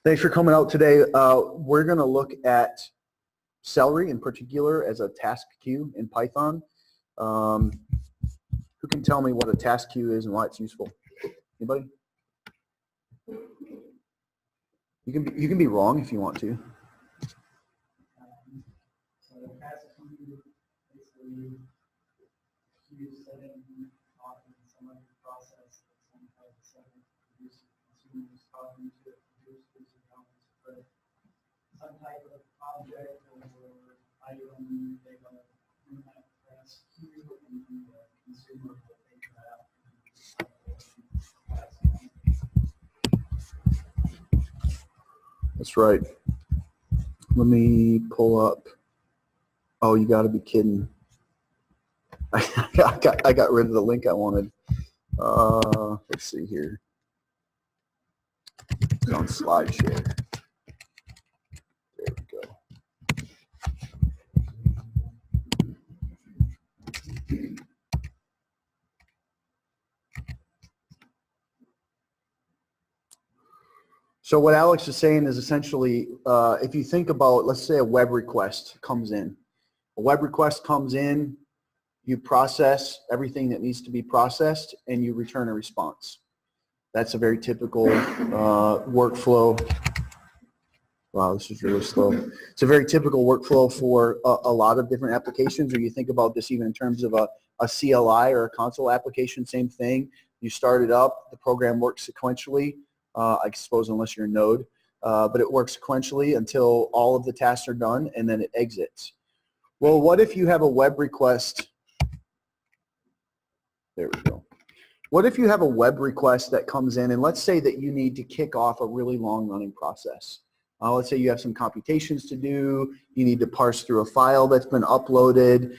Thanks for coming out today. We're going to look at Celery in particular as a task queue in Python. Who can tell me what a task queue is and why it's useful? Anybody? You can be wrong if you want to. So a task queue basically queue setting off in some other process that some type of setting producer consumers talking to producers accountants for some type of object or item they want to bring that task queue, and the consumer will take that. That's right. Let me pull up. Oh, you got to be kidding. I got rid of the link I wanted. Let's see here. It's on SlideShare. There we go. So what Alex is saying is essentially, if you think about, let's say a web request comes in. A web request comes in, you process everything that needs to be processed, and you return a response. That's a very typical workflow. Wow, this is really slow. It's a very typical workflow for a lot of different applications, or you think about this even in terms of a CLI or a console application, same thing. You start it up, the program works sequentially. I suppose unless you're a node, but it works sequentially until all of the tasks are done, and then it exits. Well, what if you have a web request? There we go. What if you have a web request that comes in, and let's say that you need to kick off a really long-running process. Let's say you have some computations to do, you need to parse through a file that's been uploaded.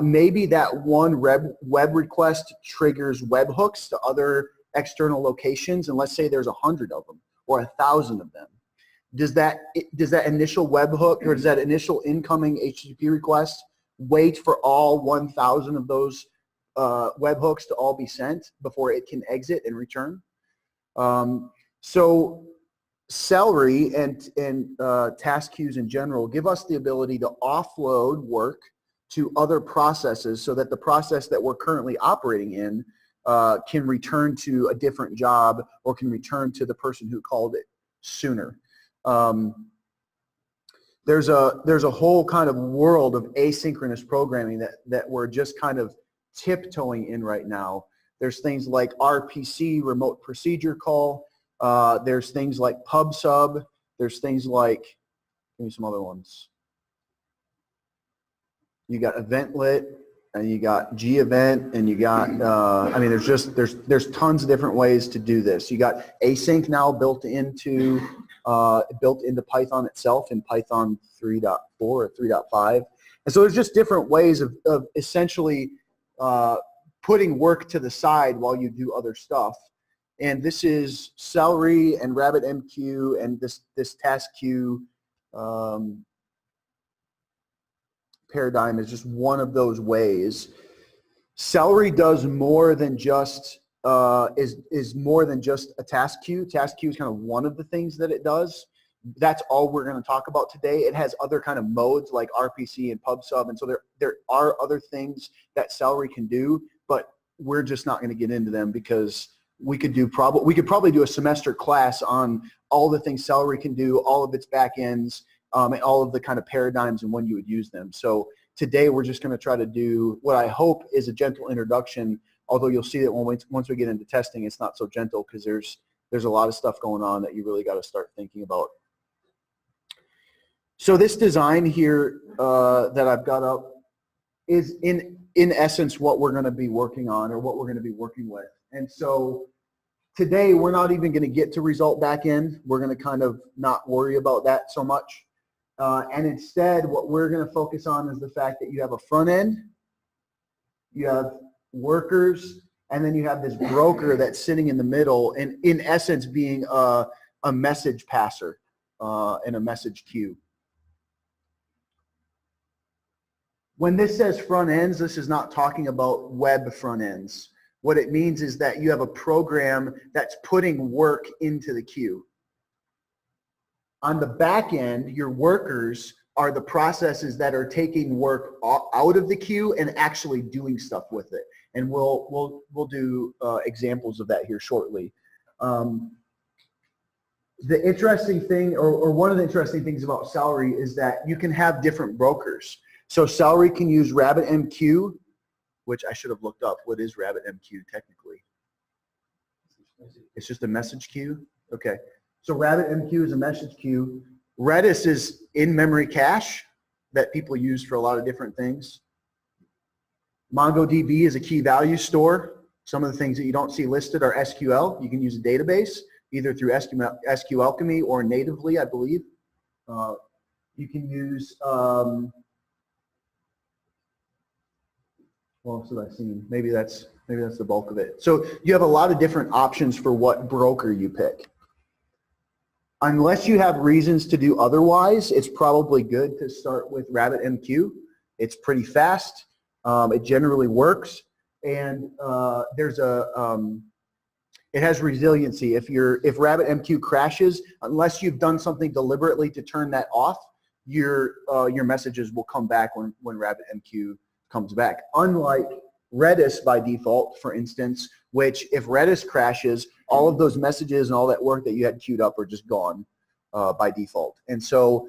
Maybe that one web request triggers webhooks to other external locations, and let's say there's 100 of them or 1,000 of them. Does that initial webhook or does that initial incoming HTTP request wait for all 1,000 of those webhooks to all be sent before it can exit and return? So Celery and task queues in general give us the ability to offload work to other processes so that the process that we're currently operating in can return to a different job or can return to the person who called it sooner. There's a whole kind of world of asynchronous programming that we're just kind of tiptoeing in right now. There's things like RPC, remote procedure call. There's things like PubSub. There's things like, give me some other ones. You got eventlet, and you got G-event, and you got, I mean, there's tons of different ways to do this. You got async now built into Python itself in Python 3.4 or 3.5. And so there's just different ways of essentially putting work to the side while you do other stuff. And this is Celery and RabbitMQ and this task queue paradigm is just one of those ways. Celery does more than just is more than just a task queue. Task queue is kind of one of the things that it does. That's all we're going to talk about today. It has other kind of modes like RPC and PubSub, and so there are other things that Celery can do, but we're just not going to get into them because we could probably do a semester class on all the things Celery can do, all of its backends, and all of the kind of paradigms and when you would use them. So today we're just going to try to do what I hope is a gentle introduction, although you'll see that once we get into testing, it's not so gentle because there's a lot of stuff going on that you really got to start thinking about. So this design here that I've got up is in essence what we're going to be working on or what we're going to be working with. And so today we're not even going to get to result backend. We're going to kind of not worry about that so much. And instead what we're going to focus on is the fact that you have a front end, you have workers, and then you have this broker that's sitting in the middle and in essence being a message passer and a message queue. When this says front ends, this is not talking about web front ends. What it means is that you have a program that's putting work into the queue. On the back end, your workers are the processes that are taking work out of the queue and actually doing stuff with it. And we'll do examples of that here shortly. The interesting thing, or one of the interesting things about Celery is that you can have different brokers. So Celery can use RabbitMQ, which I should have looked up. What is RabbitMQ technically? It's just a message queue? Okay. So RabbitMQ is a message queue. Redis is in-memory cache that people use for a lot of different things. MongoDB is a key value store. Some of the things that you don't see listed are SQL. You can use a database either through SQLalchemy or natively, I believe. You can use, what else have I seen? Maybe that's the bulk of it. So you have a lot of different options for what broker you pick. Unless you have reasons to do otherwise, it's probably good to start with RabbitMQ. It's pretty fast. It generally works, and it has resiliency. If RabbitMQ crashes, unless you've done something deliberately to turn that off, your messages will come back when RabbitMQ comes back. Unlike Redis by default, for instance, which if Redis crashes, all of those messages and all that work that you had queued up are just gone by default. And so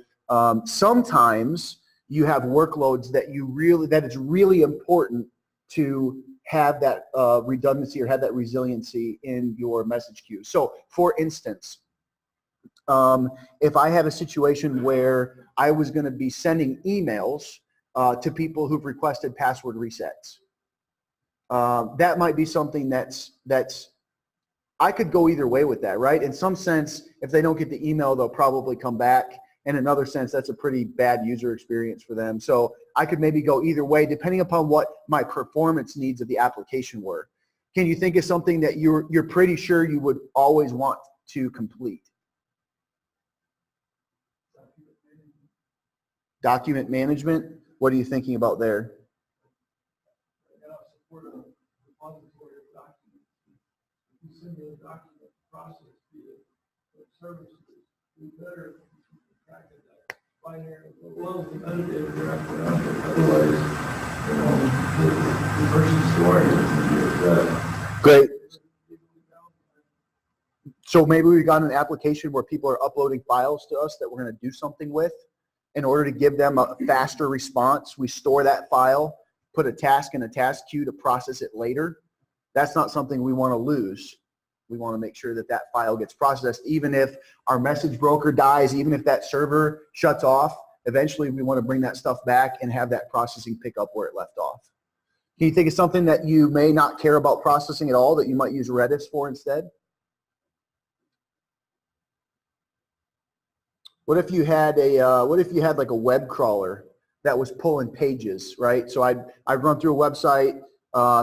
sometimes you have workloads that it's really important to have that redundancy or have that resiliency in your message queue. So for instance, if I have a situation where I was going to be sending emails to people who've requested password resets, that might be something that's I could go either way with that, right? In some sense, if they don't get the email, they'll probably come back. In another sense, that's a pretty bad user experience for them. So I could maybe go either way depending upon what my performance needs of the application were. Can you think of something that you're pretty sure you would always want to complete? Document management? What are you thinking about there? Similar document process to the services. We better track that binary well the metadata directly out there. Otherwise, the person's story is Great. So maybe we got an application where people are uploading files to us that we're going to do something with. In order to give them a faster response, we store that file, put a task in a task queue to process it later. That's not something we want to lose. We want to make sure that that file gets processed. Even if our message broker dies, even if that server shuts off, eventually we want to bring that stuff back and have that processing pick up where it left off. Can you think of something that you may not care about processing at all that you might use Redis for instead? What if you had like a web crawler that was pulling pages, right? So I'd run through a website.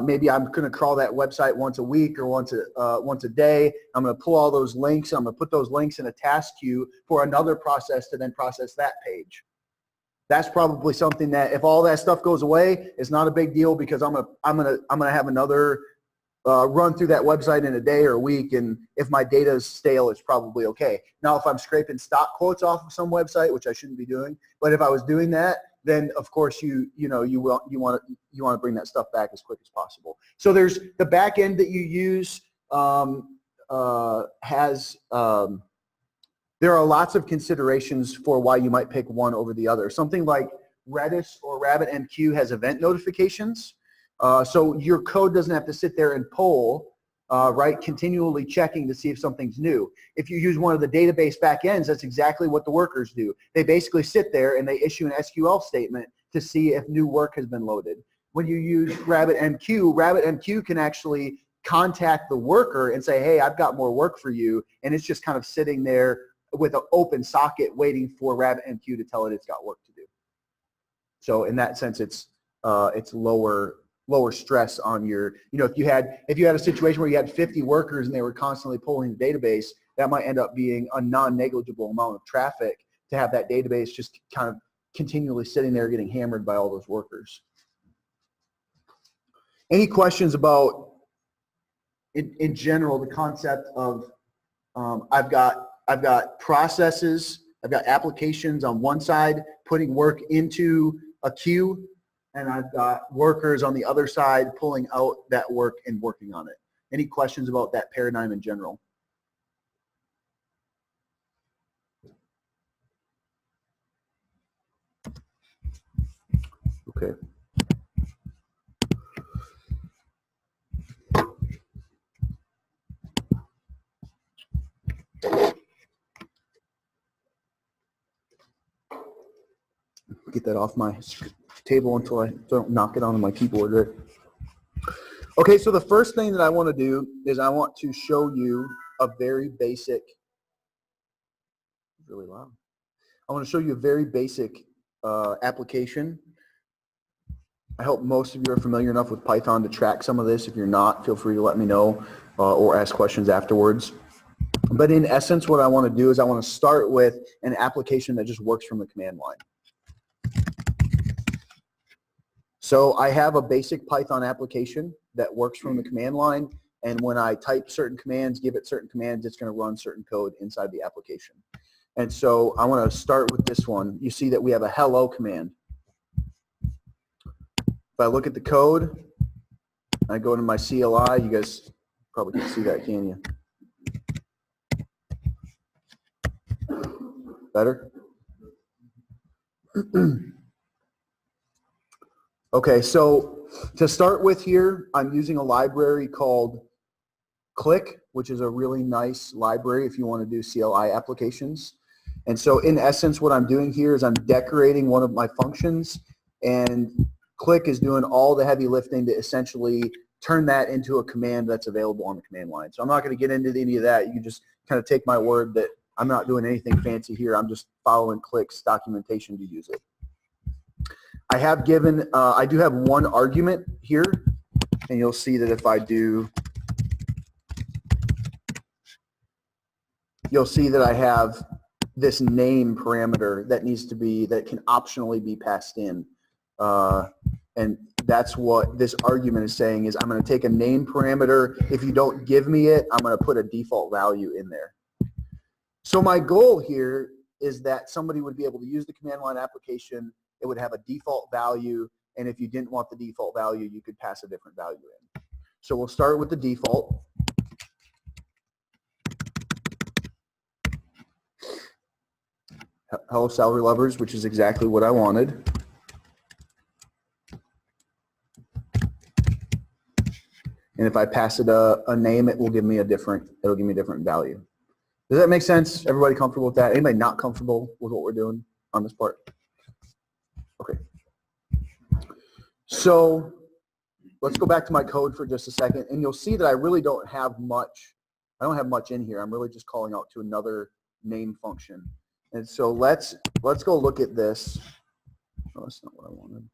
Maybe I'm going to crawl that website once a week or once a day. I'm going to pull all those links. I'm going to put those links in a task queue for another process to then process that page. That's probably something that if all that stuff goes away, it's not a big deal because I'm going to have another run through that website in a day or a week, and if my data is stale, it's probably okay. Now, if I'm scraping stock quotes off of some website, which I shouldn't be doing, but if I was doing that, then of course you want to bring that stuff back as quick as possible. So there's the back end that you use there are lots of considerations for why you might pick one over the other. Something like Redis or RabbitMQ has event notifications, so your code doesn't have to sit there and poll, right, continually checking to see if something's new. If you use one of the database backends, that's exactly what the workers do. They basically sit there and they issue an SQL statement to see if new work has been loaded. When you use RabbitMQ, RabbitMQ can actually contact the worker and say, hey, I've got more work for you, and it's just kind of sitting there with an open socket waiting for RabbitMQ to tell it it's got work to do. So in that sense, it's lower stress on your, if you had a situation where you had 50 workers and they were constantly pulling the database, that might end up being a non-negligible amount of traffic to have that database just kind of continually sitting there getting hammered by all those workers. Any questions about, in general, the concept of I've got processes I've got applications on one side putting work into a queue, and I've got workers on the other side pulling out that work and working on it. Any questions about that paradigm in general? Okay. Get that off my table until I don't knock it onto my keyboard, right? Okay, so the first thing that I want to do is I want to show you a very basic, really loud. I want to show you a very basic application. I hope most of you are familiar enough with Python to track some of this. If you're not, feel free to let me know or ask questions afterwards. But in essence, what I want to do is I want to start with an application that just works from the command line. So I have a basic Python application that works from the command line, and when I type certain commands, give it certain commands, it's going to run certain code inside the application. And so I want to start with this one. You see that we have a hello command. If I look at the code, I go into my CLI, you guys probably can see that, can you? Better? Okay, so to start with here, I'm using a library called Click, which is a really nice library if you want to do CLI applications. And so in essence, what I'm doing here is I'm decorating one of my functions, and Click is doing all the heavy lifting to essentially turn that into a command that's available on the command line. So I'm not going to get into any of that. You can just kind of take my word that I'm not doing anything fancy here. I'm just following Click's documentation to use it. I have given, I do have one argument here, and you'll see that if I do, you'll see that I have this name parameter that needs to be, that can optionally be passed in. And that's what this argument is saying is I'm going to take a name parameter. If you don't give me it, I'm going to put a default value in there. So my goal here is that somebody would be able to use the command line application. It would have a default value, and if you didn't want the default value, you could pass a different value in. So we'll start with the default. Hello, salary lovers, which is exactly what I wanted. And if I pass it a name, it will give me a different, it'll give me a different value. Does that make sense? Everybody comfortable with that? Anybody not comfortable with what we're doing on this part? Okay. So let's go back to my code for just a second, and you'll see that I really don't have much. I don't have much in here. I'm really just calling out to another name function. And so let's go look at this. Oh, that's not what I wanted.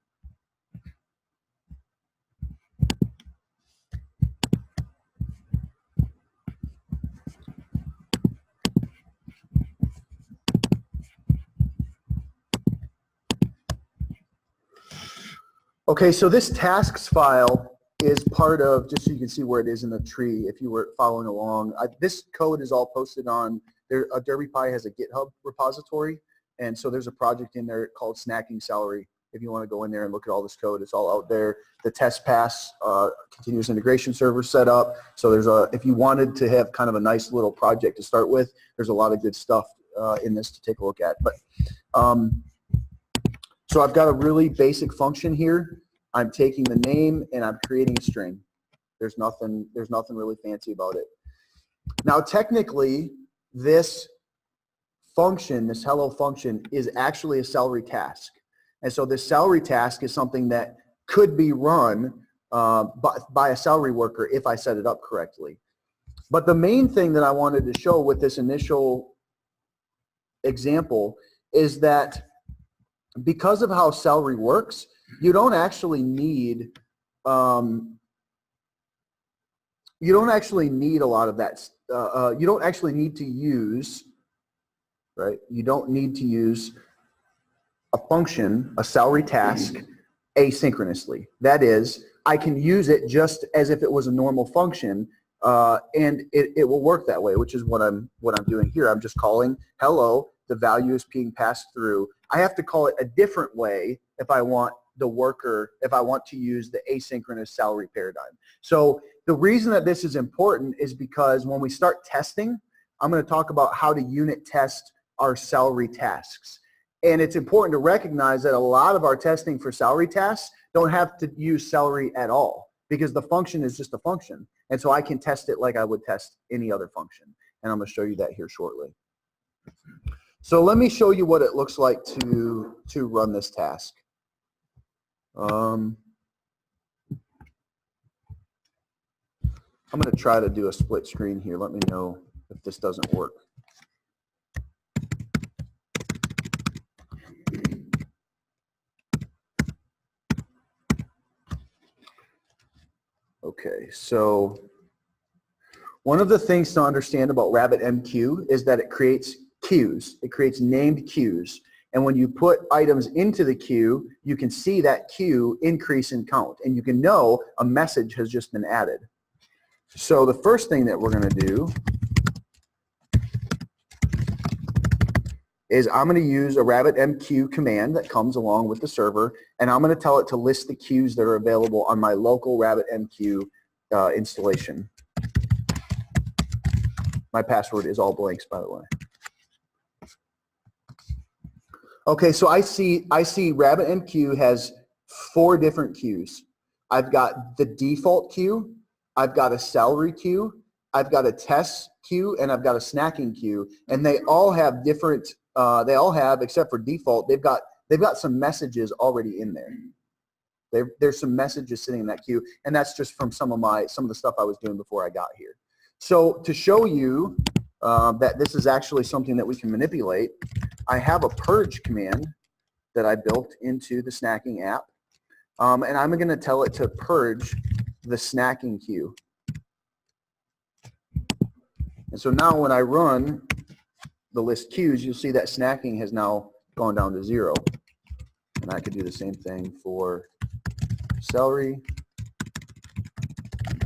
Okay, so this tasks file is part of, just so you can see where it is in the tree if you were following along. This code is all posted on, DerbyPy has a GitHub repository, and so there's a project in there called Snacking Celery. If you want to go in there and look at all this code, it's all out there. The test pass continuous integration server set up. So there's if you wanted to have kind of a nice little project to start with, there's a lot of good stuff in this to take a look at. But so I've got a really basic function here. I'm taking the name and I'm creating a string. There's nothing really fancy about it. Now technically, this function, this hello function, is actually a Celery task. And so this Celery task is something that could be run by a Celery worker if I set it up correctly. But the main thing that I wanted to show with this initial example is that because of how Celery works, you don't actually need a lot of that. You don't actually need to use, right? You don't need to use a function, a Celery task, asynchronously. That is, I can use it just as if it was a normal function, and it will work that way, which is what I'm doing here. I'm just calling hello. the value is being passed through. I have to call it a different way if I want the worker, if I want to use the asynchronous salary paradigm. So the reason that this is important is because when we start testing, I'm going to talk about how to unit test our salary tasks. And it's important to recognize that a lot of our testing for salary tasks don't have to use salary at all because the function is just a function. And so I can test it like I would test any other function. And I'm going to show you that here shortly. So let me show you what it looks like to run this task. I'm going to try to do a split screen here. Let me know if this doesn't work. Okay, so one of the things to understand about RabbitMQ is that it creates queues. It creates named queues. And when you put items into the queue, you can see that queue increase in count. And you can know a message has just been added. So the first thing that we're going to do is I'm going to use a RabbitMQ command that comes along with the server, and I'm going to tell it to list the queues that are available on my local RabbitMQ installation. My password is all blanks, by the way. Okay, so I see RabbitMQ has 4 different queues. I've got the default queue, I've got a salary queue, I've got a test queue, and I've got a snacking queue, and they all have different. They all have, except for default, they've got some messages already in there. There's some messages sitting in that queue, and that's just from some of the stuff I was doing before I got here. So to show you that this is actually something that we can manipulate, I have a purge command that I built into the snacking app, and I'm going to tell it to purge the snacking queue. And so now when I run the list queues, you'll see that snacking has now gone down to 0. And I could do the same thing for celery,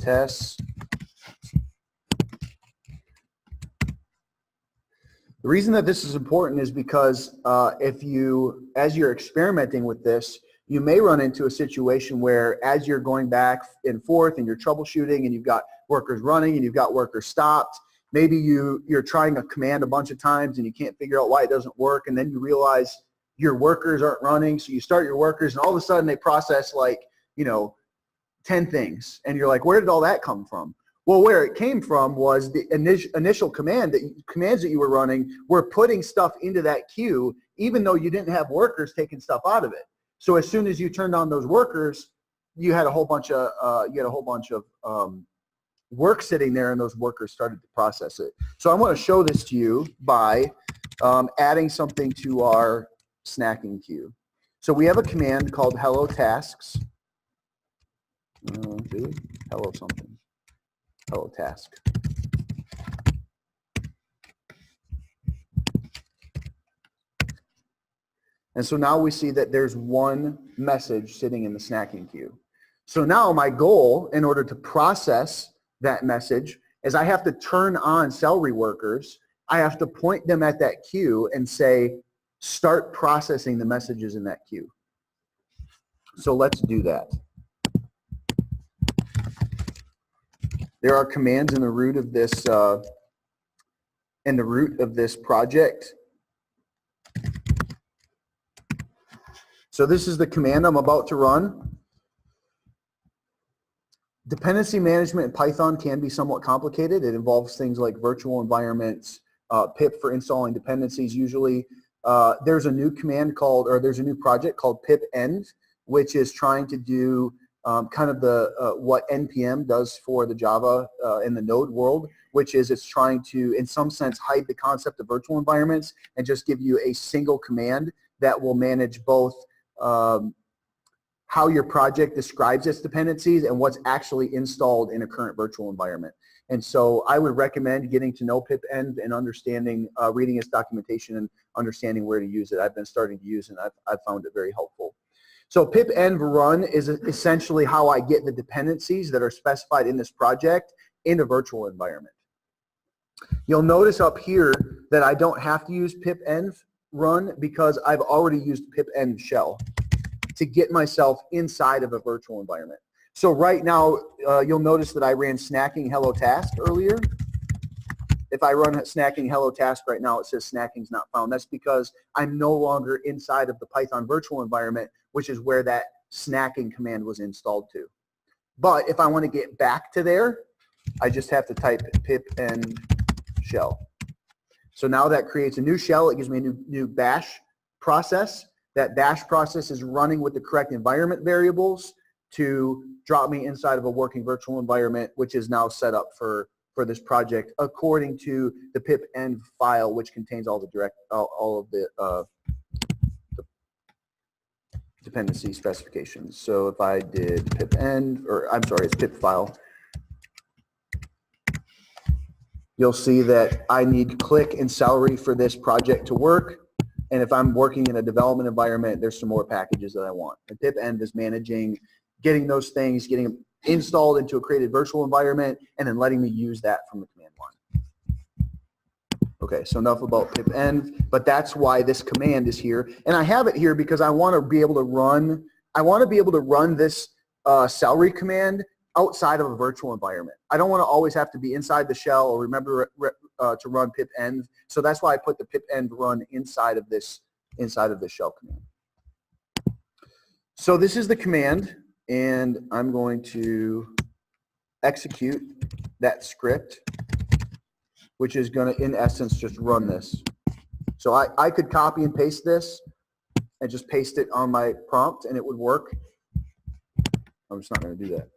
tests. The reason that this is important is because as you're experimenting with this, you may run into a situation where as you're going back and forth and you're troubleshooting and you've got workers running and you've got workers stopped, maybe you're trying a command a bunch of times and you can't figure out why it doesn't work, and then you realize your workers aren't running, so you start your workers and all of a sudden they process 10 things, and you're like, where did all that come from? Well, where it came from was the initial commands that you were running were putting stuff into that queue, even though you didn't have workers taking stuff out of it. So as soon as you turned on those workers, you had a whole bunch of work sitting there, and those workers started to process it. So I want to show this to you by adding something to our snacking queue. So we have a command called hello tasks. Hello something. Hello task. And so now we see that there's one message sitting in the snacking queue. So now my goal in order to process that message is I have to turn on celery workers. I have to point them at that queue and say, start processing the messages in that queue. So let's do that. There are commands in the root of this project. So this is the command I'm about to run. Dependency management in Python can be somewhat complicated. It involves things like virtual environments, pip for installing dependencies usually. There's a new project called pip-end, which is trying to do kind of what NPM does for the Java in the Node world, which is it's trying to, in some sense, hide the concept of virtual environments and just give you a single command that will manage both how your project describes its dependencies and what's actually installed in a current virtual environment. And so I would recommend getting to know pip-end and understanding, reading its documentation and understanding where to use it. I've been starting to use it, and I've found it very helpful. So pip-env run is essentially how I get the dependencies that are specified in this project in a virtual environment. You'll notice up here that I don't have to use pipenv run because I've already used pipenv shell to get myself inside of a virtual environment. So right now, you'll notice that I ran snacking hello task earlier. If I run snacking hello task right now, it says snacking's not found. That's because I'm no longer inside of the Python virtual environment, which is where that snacking command was installed to. But if I want to get back to there, I just have to type pipenv shell. So now that creates a new shell. It gives me a new bash process. That bash process is running with the correct environment variables to drop me inside of a working virtual environment, which is now set up for this project according to the pipenv file, which contains all of the dependency specifications. So if I did pipenv, or I'm sorry, it's pip file, you'll see that I need click and Celery for this project to work. And if I'm working in a development environment, there's some more packages that I want. And pipenv is managing, getting those things, getting them installed into a created virtual environment, and then letting me use that from the command line. Okay, so enough about pipenv, but that's why this command is here. And I have it here because I want to be able to run, this Celery command outside of a virtual environment. I don't want to always have to be inside the shell or remember to run pipenv. So that's why I put the pipenv run inside of this shell command. So this is the command, and I'm going to execute that script, which is going to, in essence, just run this. So I could copy and paste this and just paste it on my prompt, and it would work. I'm just not going to do that.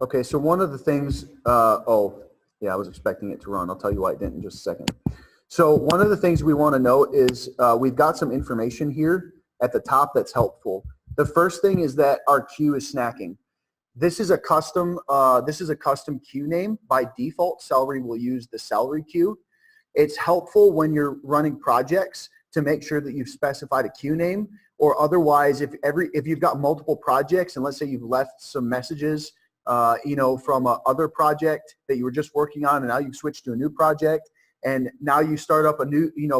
Okay, so one of the things, oh, yeah, I was expecting it to run. I'll tell you why it didn't in just a second. So one of the things we want to note is we've got some information here at the top that's helpful. The first thing is that our queue is snacking. This is a custom queue name. By default, Celery will use the Celery queue. It's helpful when you're running projects to make sure that you've specified a queue name, or otherwise, if you've got multiple projects and let's say you've left some messages from a other project that you were just working on, and now you've switched to a new project, and now you start up a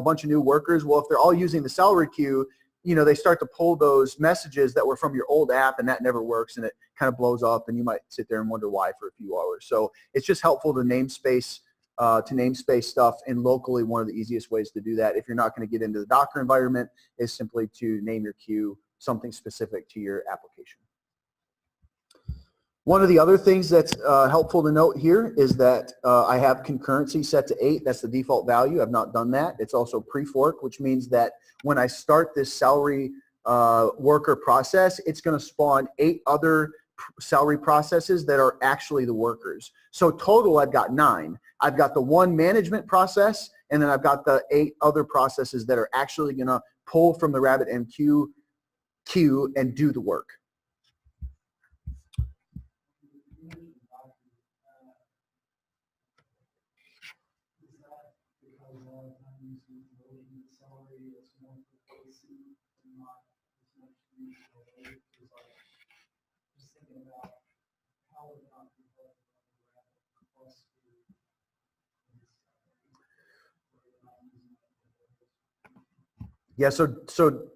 bunch of new workers. Well, if they're all using the Celery queue, they start to pull those messages that were from your old app, and that never works, and it kind of blows up, and you might sit there and wonder why for a few hours. So it's just helpful to namespace stuff, and locally one of the easiest ways to do that, if you're not going to get into the Docker environment, is simply to name your queue something specific to your application. One of the other things that's helpful to note here is that I have concurrency set to 8. That's the default value. I've not done that. It's also pre-fork, which means that when I start this Celery worker process, it's going to spawn 8 other Celery processes that are actually the workers. So total, I've got 9. I've got the one management process, and then I've got the 8 other processes that are actually going to pull from the RabbitMQ queue and do the work. Yeah, so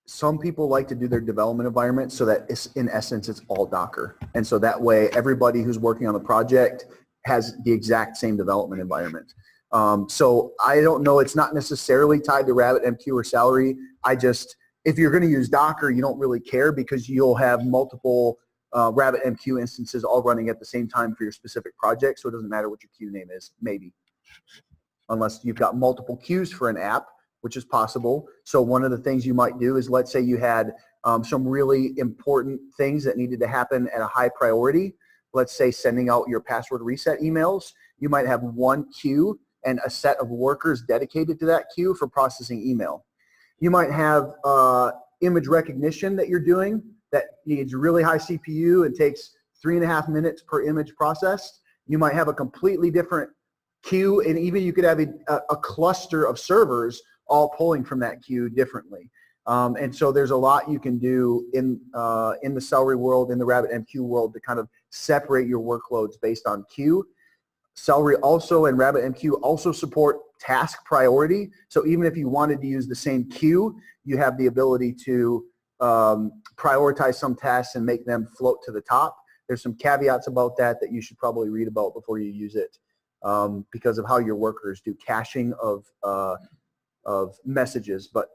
some people like to do their development environment so that it's, in essence, it's all Docker. And so that way everybody who's working on the project has the exact same development environment. So I don't know, it's not necessarily tied to RabbitMQ or Celery. If you're going to use Docker, you don't really care because you'll have multiple RabbitMQ instances all running at the same time for your specific project, so it doesn't matter what your queue name is, maybe. Unless you've got multiple queues for an app, which is possible. So one of the things you might do is, let's say you had some really important things that needed to happen at a high priority. Let's say sending out your password reset emails. You might have one queue and a set of workers dedicated to that queue for processing email. You might have image recognition that you're doing that needs really high CPU and takes 3.5 minutes per image processed. You might have a completely different queue, and even you could have a cluster of servers all pulling from that queue differently. And so there's a lot you can do in the Celery world, in the RabbitMQ world, to kind of separate your workloads based on queue. Celery also and RabbitMQ also support task priority. So even if you wanted to use the same queue, you have the ability to prioritize some tasks and make them float to the top. There's some caveats about that you should probably read about before you use it, because of how your workers do caching of messages, but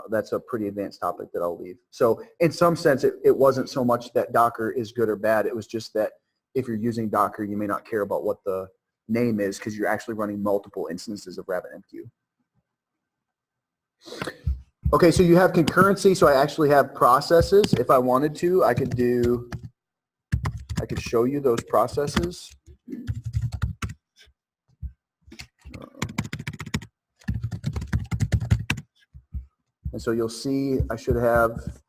that's a pretty advanced topic that I'll leave. So in some sense, it wasn't so much that Docker is good or bad. It was just that if you're using Docker, you may not care about what the name is because you're actually running multiple instances of RabbitMQ. Okay, so you have concurrency. So I actually have processes. If I wanted to, I could show you those processes. And so you'll see I should have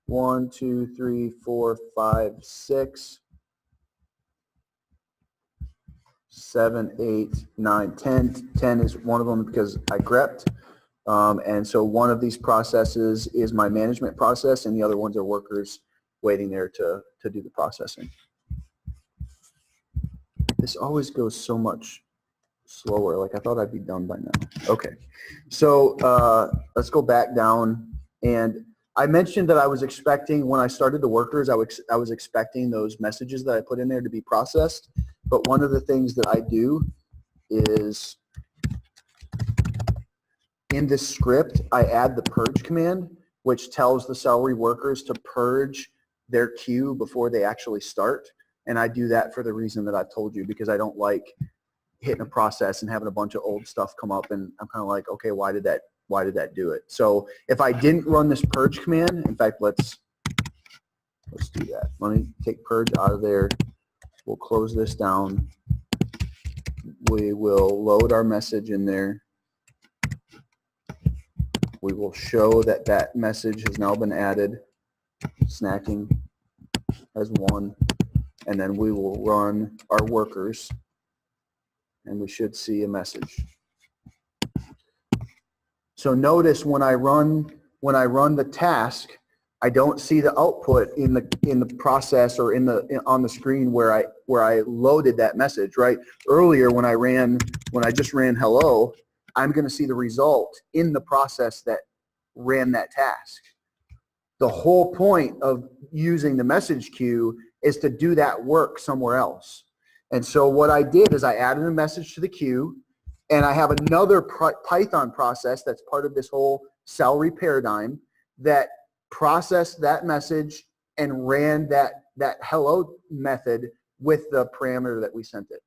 1, 2, 3, 4, 5, 6, 7, 8, 9, 10. 10 is one of them because I grepped. And so one of these processes is my management process, and the other ones are workers waiting there to do the processing. This always goes so much slower. Like I thought I'd be done by now. Okay, so let's go back down. And I mentioned that I was expecting, when I started the workers, I was expecting those messages that I put in there to be processed. But one of the things that I do is in this script, I add the purge command, which tells the Celery workers to purge their queue before they actually start. And I do that for the reason that I've told you, because I don't like hitting a process and having a bunch of old stuff come up, and I'm kind of like, okay, why did that do it? So if I didn't run this purge command, in fact, let's do that. Let me take purge out of there. We'll close this down. We will load our message in there. We will show that that message has now been added, snacking as 1, and then we will run our workers, and we should see a message. So notice when I run the task, I don't see the output in the process or on the screen where I loaded that message, right? Earlier when I just ran hello, I'm going to see the result in the process that ran that task. The whole point of using the message queue is to do that work somewhere else. And so what I did is I added a message to the queue, and I have another Python process that's part of this whole Celery paradigm that processed that message and ran that hello method with the parameter that we sent it.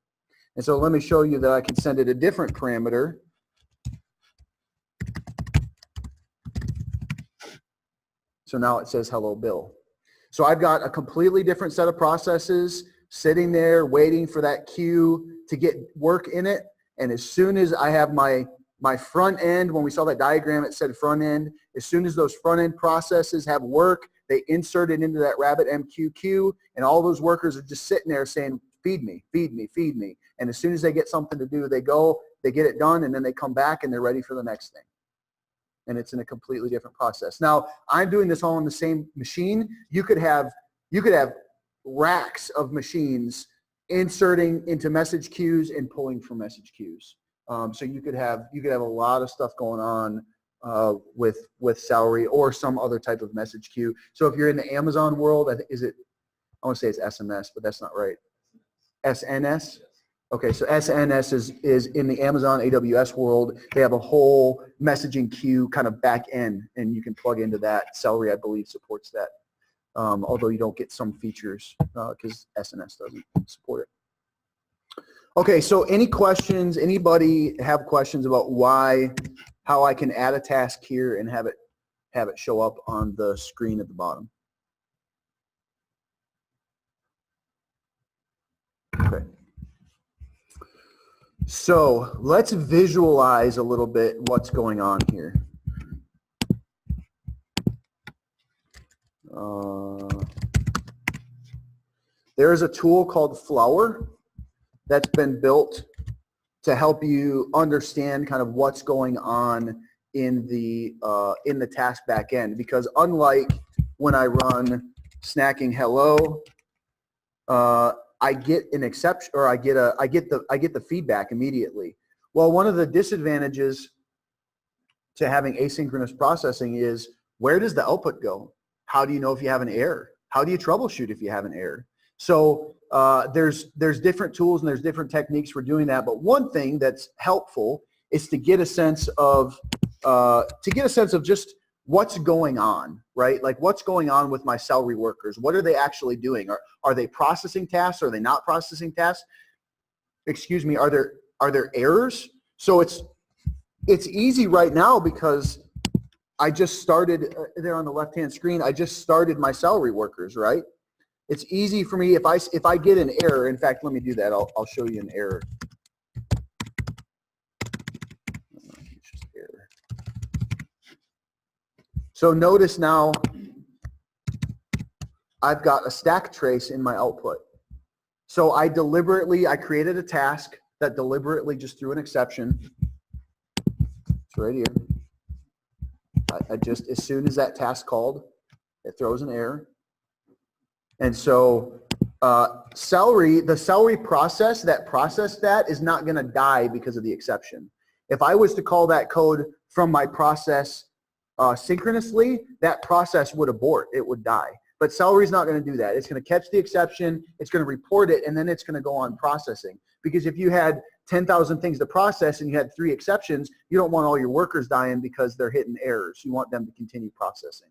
And so let me show you that I can send it a different parameter. So now it says hello Bill. So I've got a completely different set of processes sitting there waiting for that queue to get work in it. And as soon as I have my front end, when we saw that diagram, it said front end. As soon as those front end processes have work, they insert it into that RabbitMQ queue, and all those workers are just sitting there saying, feed me, feed me, feed me. And as soon as they get something to do, they go, they get it done, and then they come back and they're ready for the next thing. And it's in a completely different process. Now, I'm doing this all on the same machine. You could have racks of machines inserting into message queues and pulling from message queues. So you could have a lot of stuff going on with Celery or some other type of message queue. So if you're in the Amazon world, I want to say it's SMS, but that's not right. SNS? Okay, so SNS is in the Amazon AWS world. They have a whole messaging queue kind of back end, and you can plug into that. Celery, I believe, supports that, although you don't get some features because SNS doesn't support it. Okay, so any questions? Anybody have questions about how I can add a task here and have it show up on the screen at the bottom? Okay. So let's visualize a little bit what's going on here. There is a tool called Flower that's been built to help you understand kind of what's going on in the task backend, because unlike when I run snacking hello, I get an exception, or I get the feedback immediately. Well, one of the disadvantages to having asynchronous processing is, where does the output go? How do you know if you have an error? How do you troubleshoot if you have an error? So there's different tools and there's different techniques for doing that. But one thing that's helpful is to get a sense of just what's going on, right? Like, what's going on with my Celery workers? What are they actually doing? Are they processing tasks? Are they not processing tasks? Excuse me. Are there errors? So it's easy right now because I just started there on the left-hand screen. I just started my Celery workers, right? It's easy for me if I get an error. In fact, let me do that. I'll show you an error. It's just error. So notice now I've got a stack trace in my output. So I created a task that deliberately just threw an exception. It's right here. I just, as soon as that task called, it throws an error. And so the Celery process that processed that is not going to die because of the exception. If I was to call that code from my process synchronously, that process would abort. It would die. But Celery's not going to do that. It's going to catch the exception, it's going to report it, and then it's going to go on processing. Because if you had 10,000 things to process and you had 3 exceptions, you don't want all your workers dying because they're hitting errors. You want them to continue processing.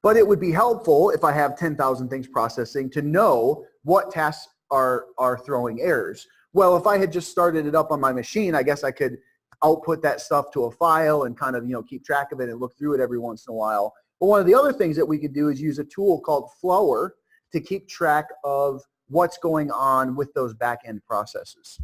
But it would be helpful if I have 10,000 things processing to know what tasks are throwing errors. Well, if I had just started it up on my machine, I guess I could output that stuff to a file and kind of, keep track of it and look through it every once in a while. But one of the other things that we could do is use a tool called Flower to keep track of what's going on with those back-end processes.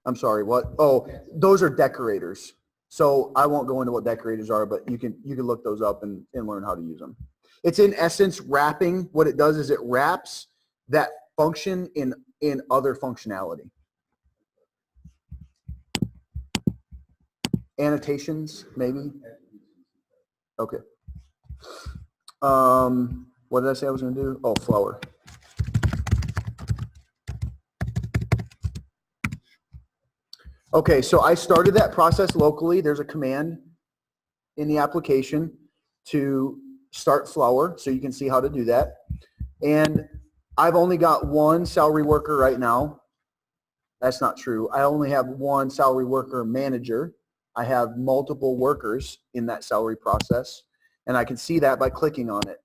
I'm sorry, what? Oh, those are decorators. So I won't go into what decorators are, but you can look those up and learn how to use them. It's in essence wrapping. What it does is it wraps that function in other functionality. Annotations, maybe? Okay. What did I say I was going to do? Oh, Flower. Okay, so I started that process locally. There's a command in the application to start Flower, so you can see how to do that. And I've only got one Celery worker right now. That's not true. I only have one Celery worker manager. I have multiple workers in that Celery process, and I can see that by clicking on it.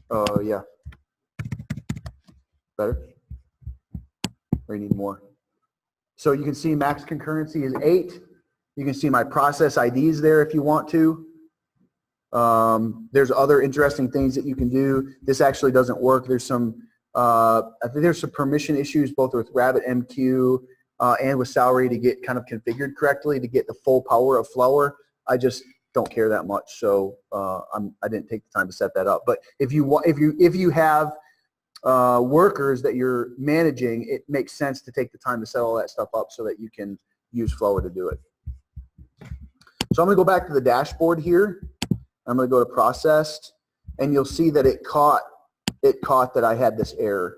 Oh, yeah. Better? Or you need more? So you can see max concurrency is 8. You can see my process IDs there if you want to. There's other interesting things that you can do. This actually doesn't work. There's some, I think there's some permission issues both with RabbitMQ and with Celery to get kind of configured correctly to get the full power of Flower. I just don't care that much, so I didn't take the time to set that up. But if you have workers that you're managing, it makes sense to take the time to set all that stuff up so that you can use Flower to do it. So I'm going to go back to the dashboard here. I'm going to go to processed, and you'll see that it caught that I had this error.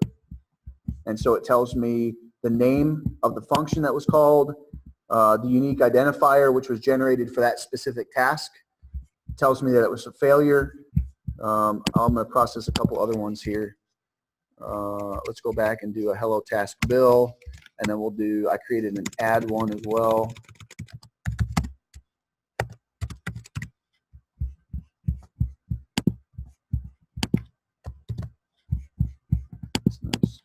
And so it tells me the name of the function that was called, the unique identifier which was generated for that specific task. It tells me that it was a failure. I'm going to process a couple other ones here. Let's go back and do a hello task bill, and then we'll do, I created an add one as well. That's nice.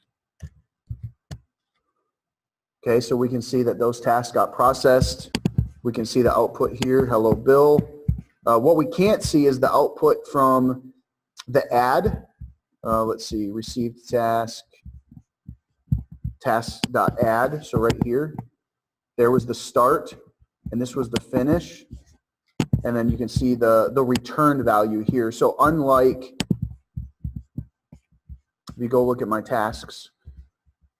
Okay, so we can see that those tasks got processed. We can see the output here, hello bill. What we can't see is the output from the add. Let's see, received task, task.add. So right here, there was the start, and this was the finish. And then you can see the return value here. So unlike, if you go look at my tasks,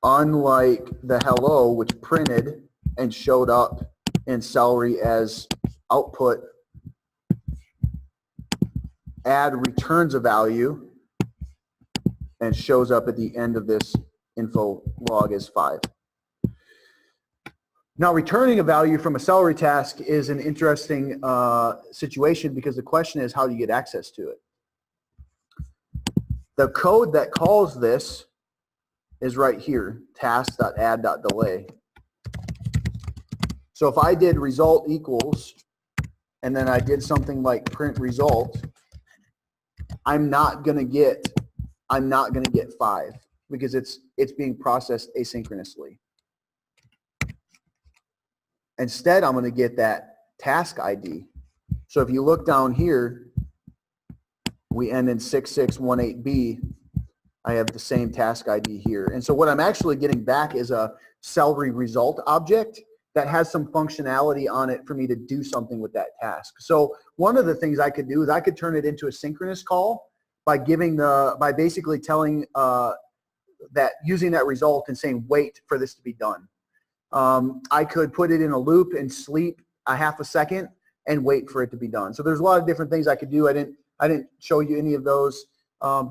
unlike the hello, which printed and showed up in Celery as output, add returns a value, and shows up at the end of this info log as 5. Now, returning a value from a Celery task is an interesting situation because the question is, how do you get access to it? The code that calls this is right here, task.add.delay. So if I did result equals, and then I did something like print result, I'm not gonna get 5 because it's being processed asynchronously. Instead, I'm gonna get that task ID. So if you look down here, we end in 6618B. I have the same task ID here. And so what I'm actually getting back is a Celery result object that has some functionality on it for me to do something with that task. So one of the things I could do is I could turn it into a synchronous call by basically telling that using that result and saying wait for this to be done. I could put it in a loop and sleep a half a second and wait for it to be done. So there's a lot of different things I could do. I didn't show you any of those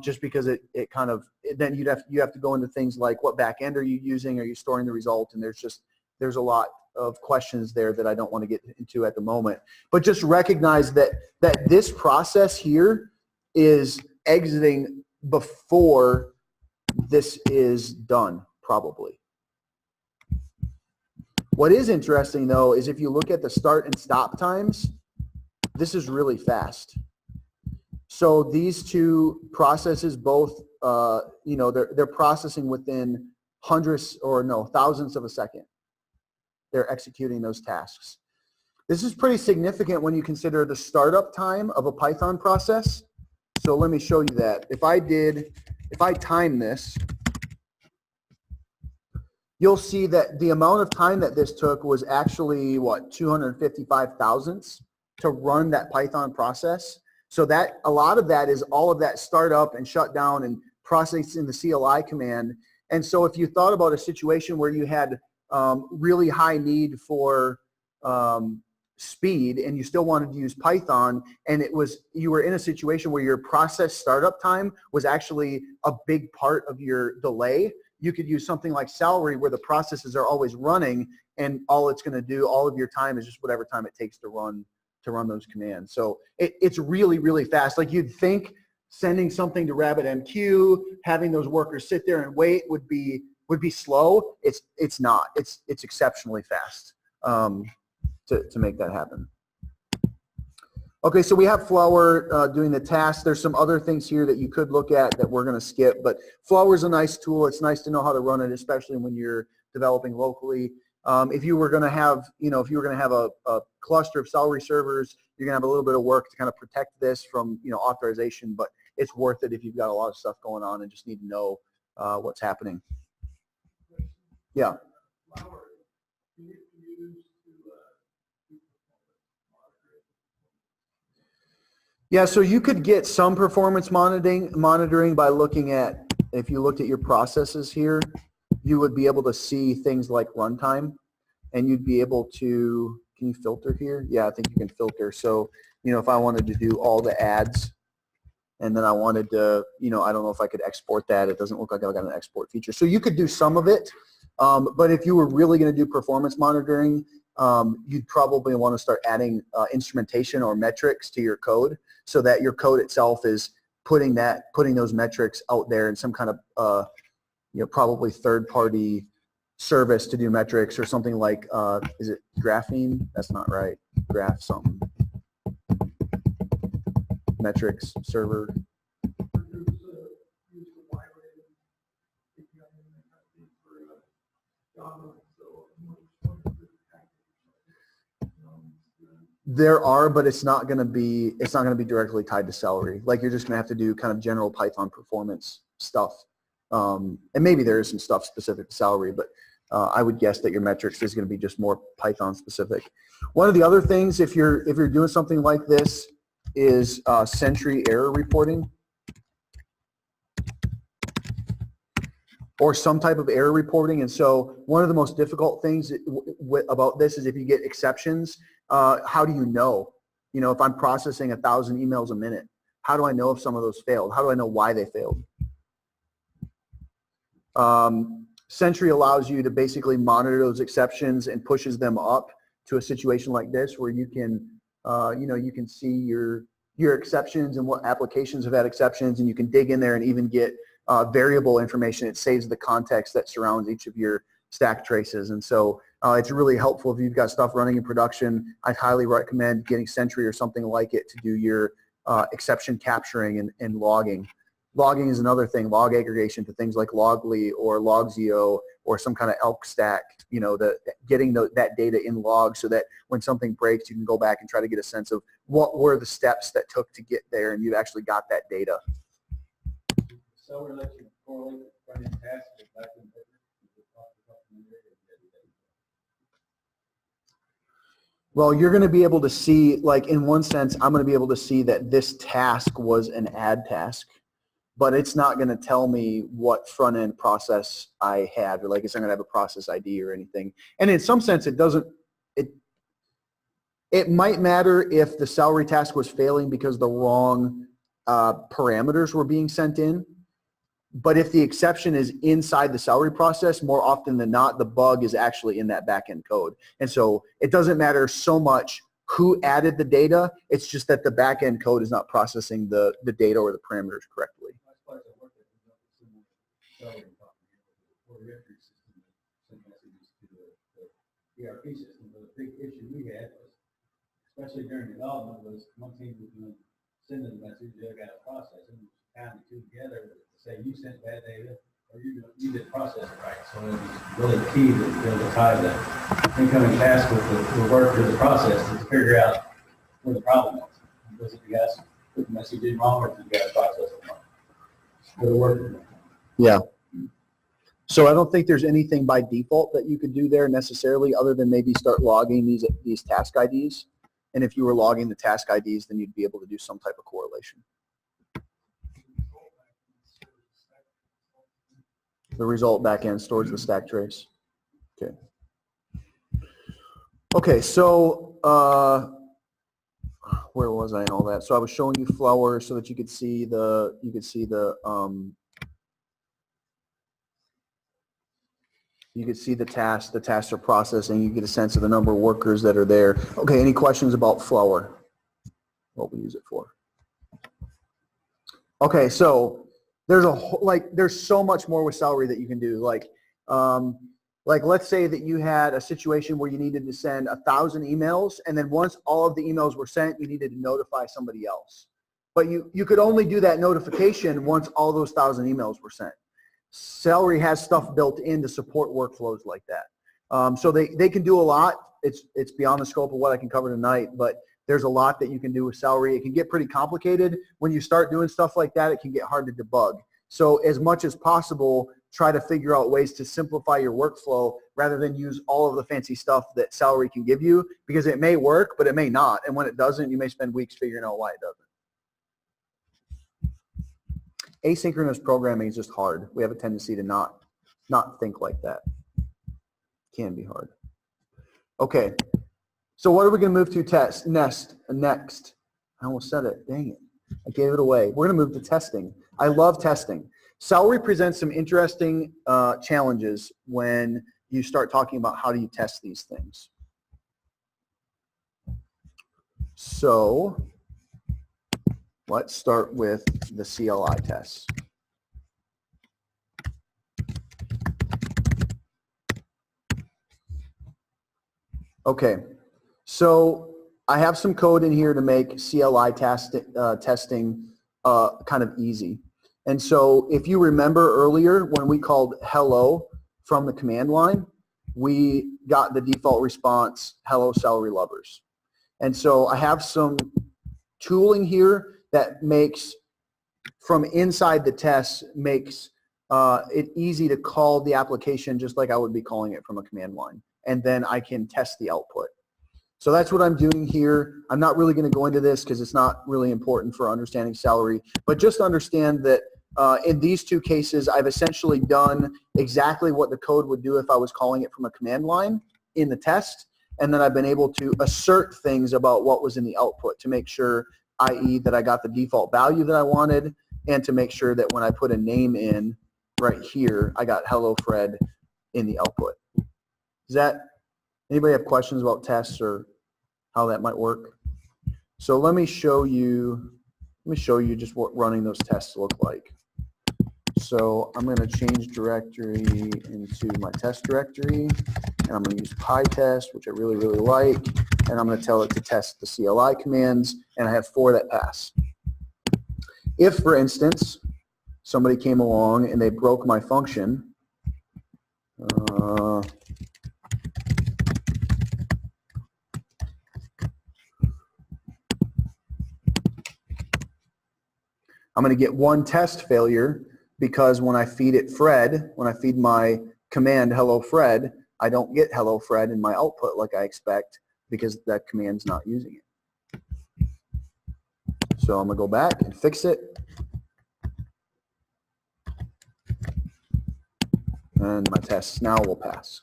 just because it kind of, then you have to go into things like what backend are you using? Are you storing the result? And there's a lot of questions there that I don't want to get into at the moment. But just recognize that this process here is exiting before this is done, probably. What is interesting, though, is if you look at the start and stop times, this is really fast. So these two processes both, they're processing within thousands of a second. They're executing those tasks. This is pretty significant when you consider the startup time of a Python process. So let me show you that. If I time this, you'll see that the amount of time that this took was actually, 255 thousandths to run that Python process. So that a lot of that is all of that startup and shutdown and processing the CLI command. And so if you thought about a situation where you had really high need for speed and you still wanted to use Python, and you were in a situation where your process startup time was actually a big part of your delay, you could use something like Celery where the processes are always running and all it's going to do, all of your time is just whatever time it takes to run those commands. So it's really, really fast. Like you'd think sending something to RabbitMQ, having those workers sit there and wait would be slow. It's not. It's exceptionally fast to make that happen. Okay, so we have Flower doing the task. There's some other things here that you could look at that we're going to skip, but Flower is a nice tool. It's nice to know how to run it, especially when you're developing locally. If you were going to have, a cluster of Celery servers, you're going to have a little bit of work to kind of protect this from, authorization, but it's worth it if you've got a lot of stuff going on and just need to know what's happening. Yeah. Yeah, so you could get some performance monitoring by looking at, if you looked at your processes here, you would be able to see things like runtime, and you'd be able to, can you filter here? Yeah, I think you can filter. So, if I wanted to do all the ads, and then I wanted to, I don't know if I could export that. It doesn't look like I've got an export feature. So you could do some of it, but if you were really going to do performance monitoring, you'd probably want to start adding instrumentation or metrics to your code so that your code itself is putting those metrics out there in some kind of, probably third-party service to do metrics or something like, is it Graphene? That's not right. Graph something. Metrics server. There are, but it's not going to be directly tied to Celery. Like you're just going to have to do kind of general Python performance stuff. And maybe there is some stuff specific to Celery, but I would guess that your metrics is going to be just more Python specific. One of the other things, if you're doing something like this, is Sentry error reporting. or some type of error reporting. And so one of the most difficult things about this is if you get exceptions, how do you know? You know, if I'm processing 1,000 emails a minute, how do I know if some of those failed? How do I know why they failed? Sentry allows you to basically monitor those exceptions and pushes them up to a situation like this where you can, you can see your exceptions and what applications have had exceptions, and you can dig in there and even get variable information. It saves the context that surrounds each of your stack traces. And so it's really helpful if you've got stuff running in production. I'd highly recommend getting Sentry or something like it to do your exception capturing and logging. Logging is another thing, log aggregation to things like Loggly or Logzio or some kind of elk stack, getting that data in logs so that when something breaks, you can go back and try to get a sense of what were the steps that took to get there, and you've actually got that data. So we're looking to correlate the front-end task with back-end paper. Well, you're going to be able to see, like in one sense, I'm going to be able to see that this task was an add task, but it's not going to tell me what front-end process I had, or like it's not going to have a process ID or anything. And in some sense, it doesn't, it might matter if the Celery task was failing because the wrong parameters were being sent in. But if the exception is inside the Celery process, more often than not, the bug is actually in that backend code. And so it doesn't matter so much who added the data, it's just that the backend code is not processing the data or the parameters correctly. ERP system, but the big issue we had was, especially during development, was one team was going to send the message, the other guy to process it, and pound the two together to say you sent bad data or you didn't process it right. So it was really key to be able to tie the incoming task with the work or the process to figure out where the problem was. Was it you guys put the message in wrong, or did you guys process it wrong? Go to work. Yeah. So I don't think there's anything by default that you could do there necessarily, other than maybe start logging these task IDs. And if you were logging the task IDs, then you'd be able to do some type of correlation. The result backend stores the stack trace. Okay. Okay, so where was I in all that? So I was showing you Flower so that you could see the tasks. The tasks are processing. You get a sense of the number of workers that are there. Okay, any questions about Flower? What we use it for? Okay, so there's so much more with Celery that you can do. Like let's say that you had a situation where you needed to send 1,000 emails, and then once all of the emails were sent, you needed to notify somebody else. But you could only do that notification once all those 1,000 emails were sent. Celery has stuff built in to support workflows like that. So they can do a lot. It's beyond the scope of what I can cover tonight, but there's a lot that you can do with Celery. It can get pretty complicated. When you start doing stuff like that, it can get hard to debug. So as much as possible, try to figure out ways to simplify your workflow rather than use all of the fancy stuff that Celery can give you, because it may work, but it may not. And when it doesn't, you may spend weeks figuring out why it doesn't. Asynchronous programming is just hard. We have a tendency to not think like that. Can be hard. Okay. So what are we going to move to next? I almost said it. Dang it. I gave it away. We're going to move to testing. I love testing. Celery presents some interesting challenges when you start talking about how do you test these things. So let's start with the CLI tests. Okay, so I have some code in here to make CLI testing kind of easy. And so if you remember earlier when we called hello from the command line, we got the default response, hello Celery lovers. And so I have some tooling here that makes, from inside the test, makes it easy to call the application just like I would be calling it from a command line. And then I can test the output. So that's what I'm doing here. I'm not really going to go into this because it's not really important for understanding Celery, but just understand that In these two cases, I've essentially done exactly what the code would do if I was calling it from a command line in the test, and then I've been able to assert things about what was in the output to make sure, i.e. that I got the default value that I wanted, and to make sure that when I put a name in right here, I got hello Fred in the output. Does that, anybody have questions about tests or how that might work? So let me show you just what running those tests look like. So I'm going to change directory into my test directory, and I'm going to use PyTest, which I really, really like, and I'm going to tell it to test the CLI commands, and I have 4 that pass. If, for instance, somebody came along and they broke my function, I'm going to get 1 test failure because when I feed it Fred, when I feed my command hello Fred, I don't get hello Fred in my output like I expect because that command's not using it. So I'm going to go back and fix it. And my tests now will pass.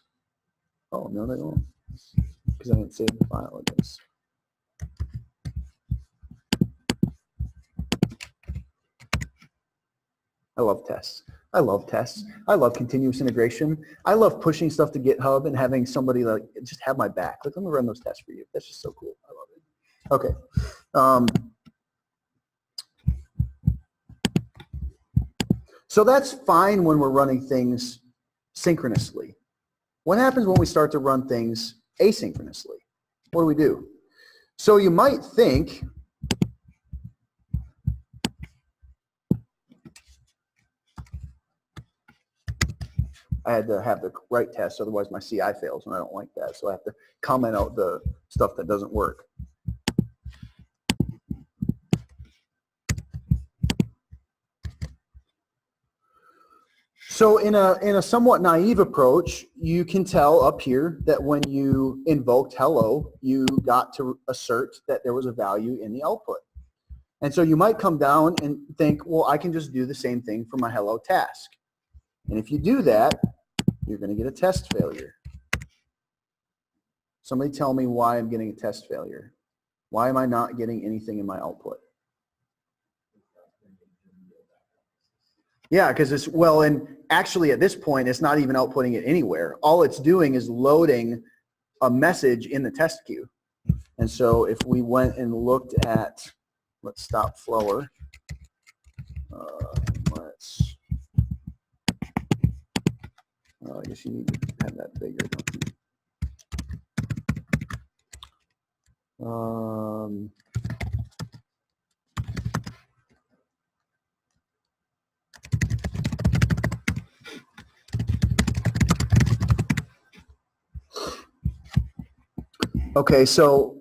Oh, no, they won't. Because I didn't save the file, I guess. I love tests. I love tests. I love continuous integration. I love pushing stuff to GitHub and having somebody like just have my back. Like, let me run those tests for you. That's just so cool. I love it. Okay. So that's fine when we're running things synchronously. What happens when we start to run things asynchronously? What do we do? So you might think, I had to have the right test, otherwise my CI fails, and I don't like that. So I have to comment out the stuff that doesn't work. So in a somewhat naive approach, you can tell up here that when you invoked hello, you got to assert that there was a value in the output. And so you might come down and think, well, I can just do the same thing for my hello task. And if you do that, you're going to get a test failure. Somebody tell me why I'm getting a test failure. Why am I not getting anything in my output? Yeah, because it's, well, and actually at this point, it's not even outputting it anywhere. All it's doing is loading a message in the test queue. And so if we went and looked at, let's stop flower. I guess you need to have that bigger, don't you? Okay, so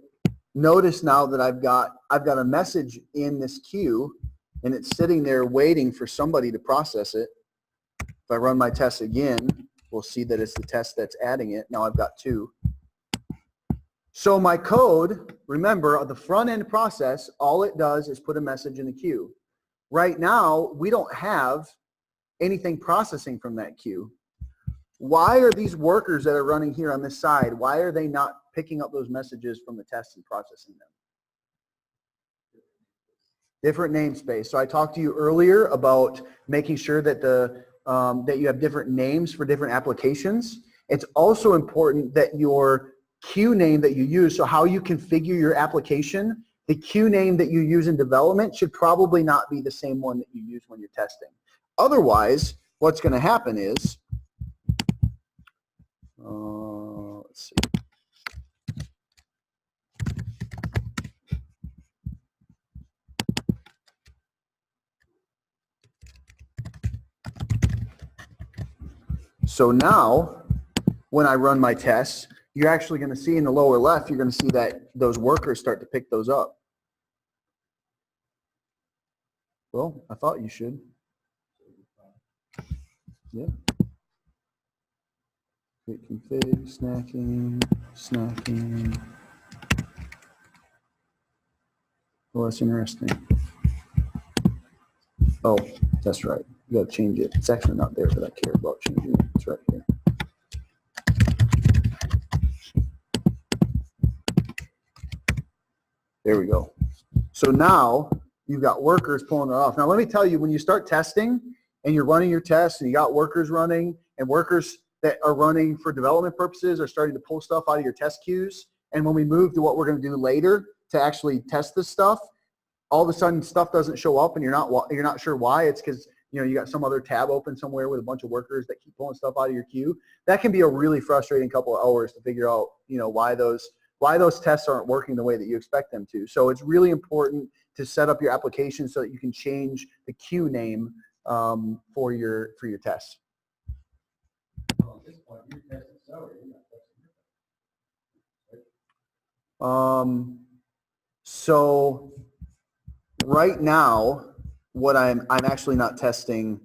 notice now that I've got a message in this queue, and it's sitting there waiting for somebody to process it. If I run my test again, we'll see that it's the test that's adding it. Now I've got 2. So my code, remember, the front end process, all it does is put a message in the queue. Right now, we don't have anything processing from that queue. Why are these workers that are running here on this side, why are they not picking up those messages from the test and processing them? Different namespace. So I talked to you earlier about making sure that that you have different names for different applications. It's also important that your queue name that you use, so how you configure your application, the queue name that you use in development should probably not be the same one that you use when you're testing. Otherwise, what's going to happen is, let's see. So now, when I run my tests, you're actually going to see in the lower left, you're going to see that those workers start to pick those up. Well, I thought you should. Yeah. Git config, snacking. Oh, that's interesting. Oh, That's right. You gotta change it. It's actually not there, but I care about changing it. It's right here. There we go. So now you've got workers pulling it off. Now let me tell you, when you start testing and you're running your tests and you got workers running and workers that are running for development purposes are starting to pull stuff out of your test queues. And when we move to what we're going to do later to actually test this stuff, all of a sudden stuff doesn't show up and you're not sure why. It's because you got some other tab open somewhere with a bunch of workers that keep pulling stuff out of your queue. That can be a really frustrating couple of hours to figure out why those tests aren't working the way that you expect them to. So it's really important to set up your application so that you can change the queue name for your tests. Well, at this point, you're testing Celery, you're not testing your. So right now, what I'm actually not testing.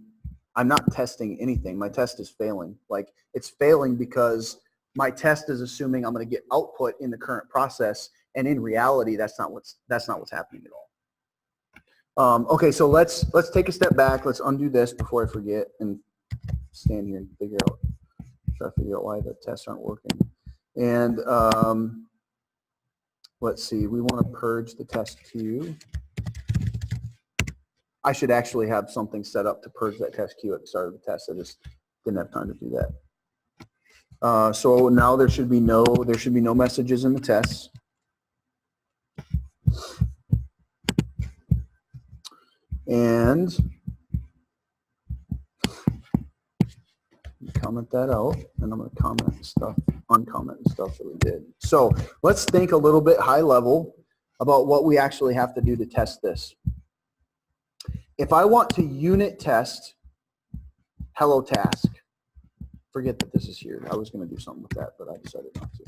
I'm not testing anything. My test is failing. Like it's failing because my test is assuming I'm going to get output in the current process, and in reality, that's not what's happening at all. Okay, so let's take a step back. Let's undo this before I forget and stand here and try to figure out why the tests aren't working. And let's see, we want to purge the test queue. I should actually have something set up to purge that test queue at the start of the test. I just didn't have time to do that. So now there should be no messages in the tests. And comment that out, and I'm going to uncomment the stuff that we did. So let's think a little bit high level about what we actually have to do to test this. If I want to unit test hello task, forget that this is here. I was going to do something with that, but I decided not to.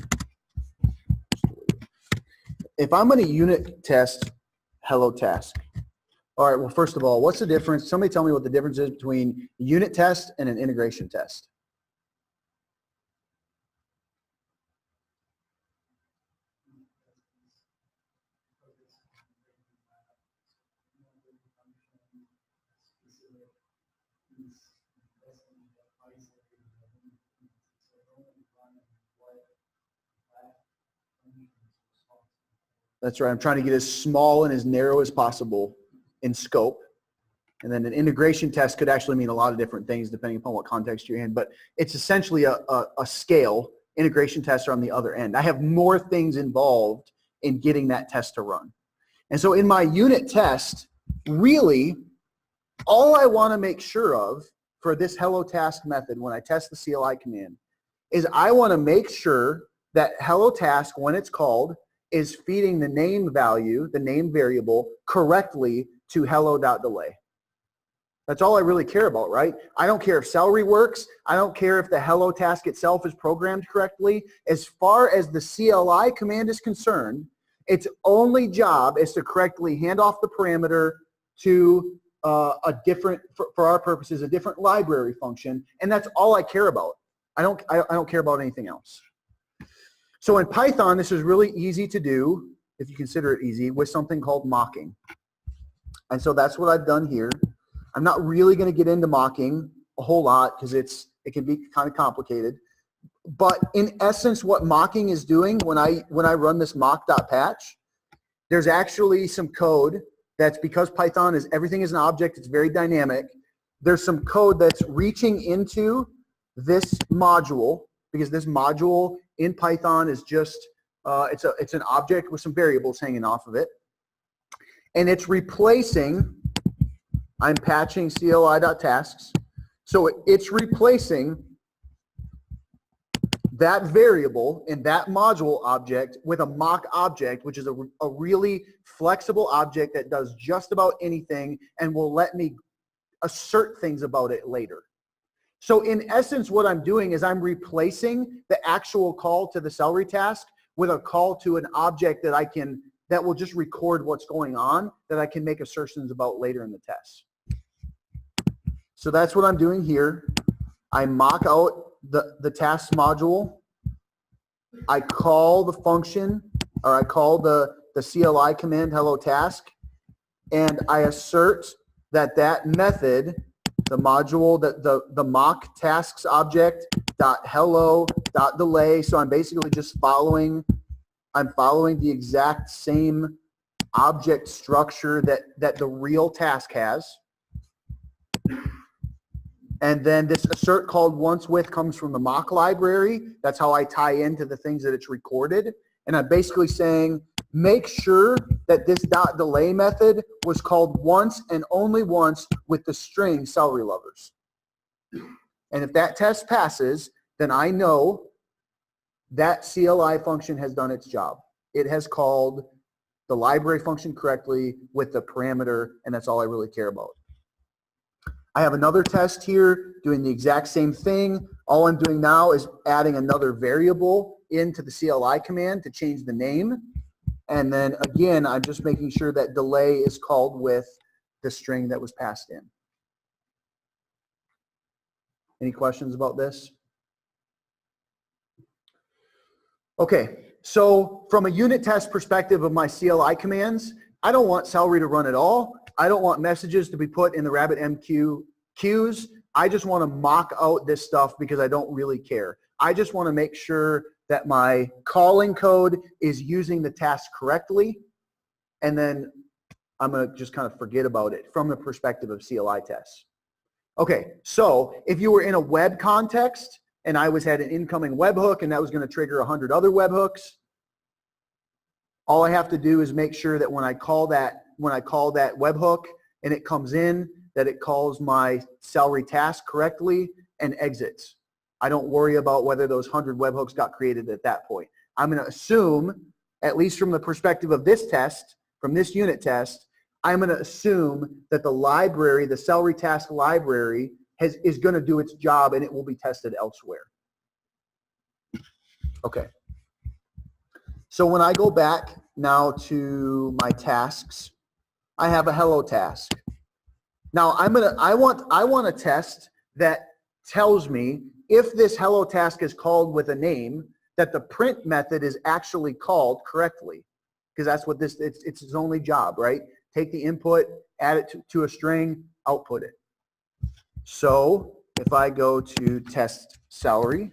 If I'm going to unit test hello task, all right, well, first of all, what's the difference? Somebody tell me what the difference is between a unit test and an integration test. That's right. I'm trying to get as small and as narrow as possible in scope. And then an integration test could actually mean a lot of different things depending upon what context you're in. But it's essentially a scale. Integration tests are on the other end. I have more things involved in getting that test to run. And so in my unit test, really, all I want to make sure of for this hello task method when I test the CLI command is I want to make sure that hello task, when it's called, is feeding the name value, the name variable, correctly to hello.delay. That's all I really care about, right? I don't care if Celery works. I don't care if the hello task itself is programmed correctly. As far as the CLI command is concerned, its only job is to correctly hand off the parameter to a different, for our purposes, a different library function, and that's all I care about. I don't care about anything else. So in Python, this is really easy to do, if you consider it easy, with something called mocking. And so that's what I've done here. I'm not really going to get into mocking a whole lot because it can be kind of complicated. But in essence, what mocking is doing when I run this mock.patch, there's actually some code that's, because Python is, everything is an object, it's very dynamic. There's some code that's reaching into this module, because this module in Python is just, it's an object with some variables hanging off of it. And it's replacing, I'm patching CLI.tasks. So it's replacing that variable in that module object with a mock object, which is a really flexible object that does just about anything and will let me assert things about it later. So in essence, what I'm doing is I'm replacing the actual call to the Celery task with a call to an object that will just record what's going on, that I can make assertions about later in the test. So that's what I'm doing here. I mock out the task module. I call the function, or I call the CLI command hello task, and I assert that method, the module, the mock tasks object dot hello dot delay. So I'm basically just following the exact same object structure that the real task has. And then this assert called once with comes from the mock library. That's how I tie into the things that it's recorded. And I'm basically saying, make sure that this dot delay method was called once and only once with the string celery lovers. And if that test passes, then I know that CLI function has done its job. It has called the library function correctly with the parameter, and that's all I really care about. I have another test here doing the exact same thing. All I'm doing now is adding another variable into the CLI command to change the name. And then again, I'm just making sure that delay is called with the string that was passed in. Any questions about this? Okay, so from a unit test perspective of my CLI commands, I don't want Celery to run at all. I don't want messages to be put in the RabbitMQ queues. I just want to mock out this stuff because I don't really care. I just want to make sure that my calling code is using the task correctly, and then I'm going to just kind of forget about it from the perspective of CLI tests. Okay, so if you were in a web context and I had an incoming webhook and that was going to trigger 100 other webhooks, all I have to do is make sure that when I call that webhook and it comes in, that it calls my Celery task correctly and exits. I don't worry about whether those 100 webhooks got created at that point. I'm going to assume, at least from the perspective of this test, from this unit test, I'm going to assume that the library, the Celery task library, is going to do its job and it will be tested elsewhere. Okay. So when I go back now to my tasks, I have a hello task. Now I want a test that tells me if this hello task is called with a name, that the print method is actually called correctly, because that's what it's its only job, right? Take the input, add it to a string, output it. So if I go to test Celery,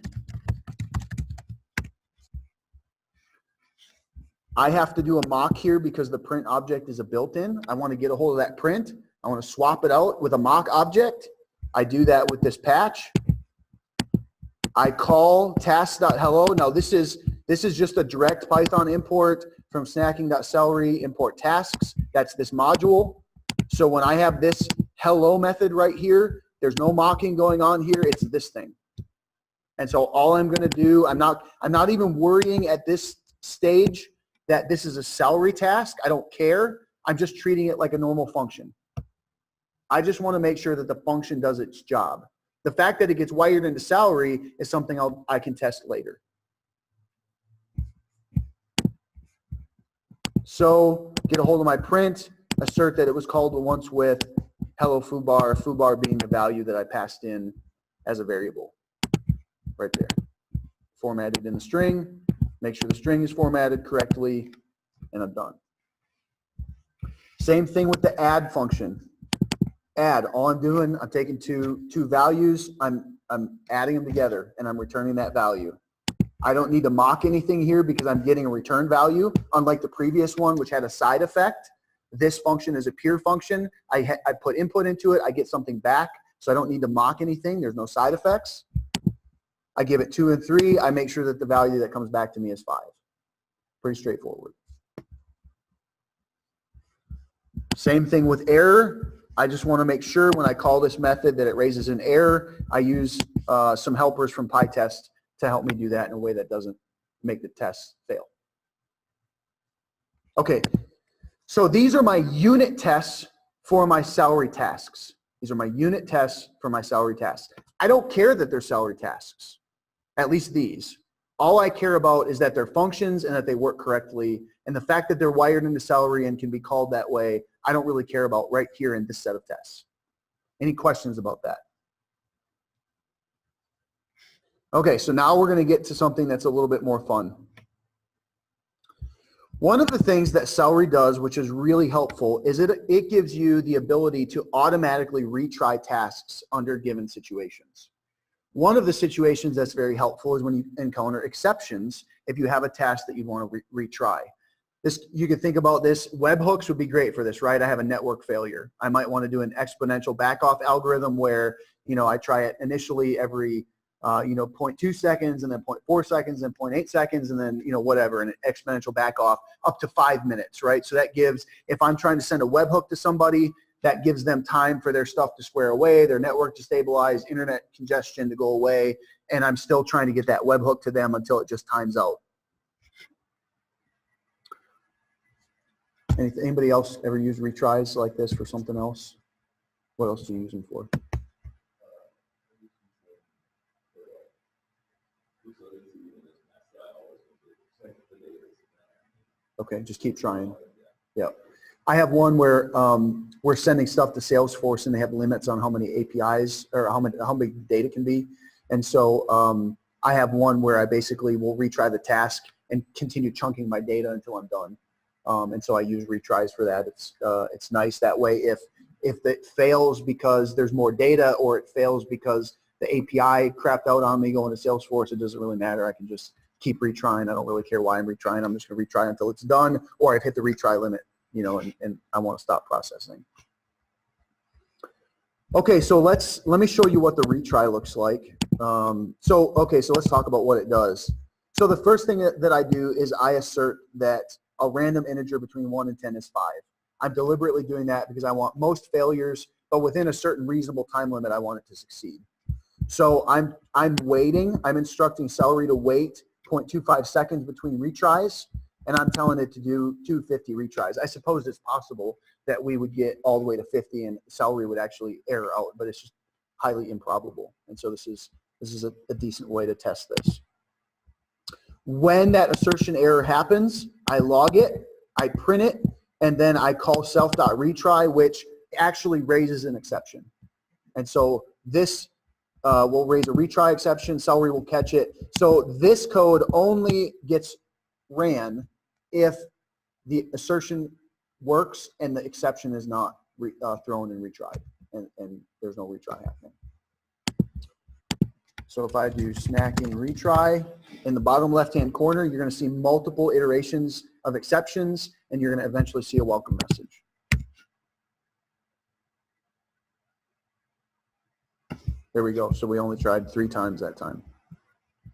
I have to do a mock here because the print object is a built-in. I want to get a hold of that print. I want to swap it out with a mock object. I do that with this patch. I call task.hello. Now this is just a direct Python import from snacking.celery import tasks. That's this module. So when I have this hello method right here, there's no mocking going on here. It's this thing. And so all I'm going to do, I'm not even worrying at this stage that this is a Celery task. I don't care. I'm just treating it like a normal function. I just want to make sure that the function does its job. The fact that it gets wired into Celery is something I can test later. So get a hold of my print, assert that it was called once with hello foobar being the value that I passed in as a variable. Right there. Formatted in the string, make sure the string is formatted correctly, and I'm done. Same thing with the add function. Add, all I'm doing, I'm taking two values, I'm adding them together, and I'm returning that value. I don't need to mock anything here because I'm getting a return value, unlike the previous one, which had a side effect. This function is a pure function. I put input into it, I get something back, so I don't need to mock anything. There's no side effects. I give it 2 and 3. I make sure that the value that comes back to me is 5. Pretty straightforward. Same thing with error. I just want to make sure when I call this method that it raises an error. I use some helpers from PyTest to help me do that in a way that doesn't make the test fail. Okay, so these are my unit tests for my Celery tasks. These are my unit tests for my Celery tasks. I don't care that they're Celery tasks, at least these. All I care about is that they're functions and that they work correctly. And the fact that they're wired into Celery and can be called that way, I don't really care about right here in this set of tests. Any questions about that? Okay, so now we're going to get to something that's a little bit more fun. One of the things that Celery does, which is really helpful, is it gives you the ability to automatically retry tasks under given situations. One of the situations that's very helpful is when you encounter exceptions if you have a task that you want to retry. You can think about this. Webhooks would be great for this, right? I have a network failure. I might want to do an exponential backoff algorithm where, I try it initially every 0.2 seconds and then 0.4 seconds and 0.8 seconds and then, whatever, and an exponential back off up to 5 minutes, right? So that gives, if I'm trying to send a webhook to somebody, that gives them time for their stuff to square away, their network to stabilize, internet congestion to go away, and I'm still trying to get that webhook to them until it just times out. Anybody else ever use retries like this for something else? What else do you use them for? Okay, just keep trying. Yep. I have one where we're sending stuff to Salesforce and they have limits on how many APIs or how big data can be. And so I have one where I basically will retry the task and continue chunking my data until I'm done. And so I use retries for that. It's nice that way. If it fails because there's more data or it fails because the API crapped out on me going to Salesforce, it doesn't really matter. I can just keep retrying. I don't really care why I'm retrying. I'm just going to retry until it's done, or I've hit the retry limit, and I want to stop processing. Okay, so let me show you what the retry looks like. So let's talk about what it does. So the first thing that I do is I assert that a random integer between 1 and 10 is 5. I'm deliberately doing that because I want most failures, but within a certain reasonable time limit, I want it to succeed. So I'm instructing Celery to wait 0.25 seconds between retries, and I'm telling it to do 250 retries. I suppose it's possible that we would get all the way to 50 and Celery would actually error out, but it's just highly improbable. And so this is a decent way to test this. When that assertion error happens, I log it, I print it, and then I call self.retry, which actually raises an exception. And so this will raise a retry exception. Celery will catch it. So this code only gets ran if the assertion works and the exception is not thrown and retried, and there's no retry happening. So if I do snacking retry, in the bottom left-hand corner, you're going to see multiple iterations of exceptions, and you're going to eventually see a welcome message. There we go. So we only tried 3 times that time.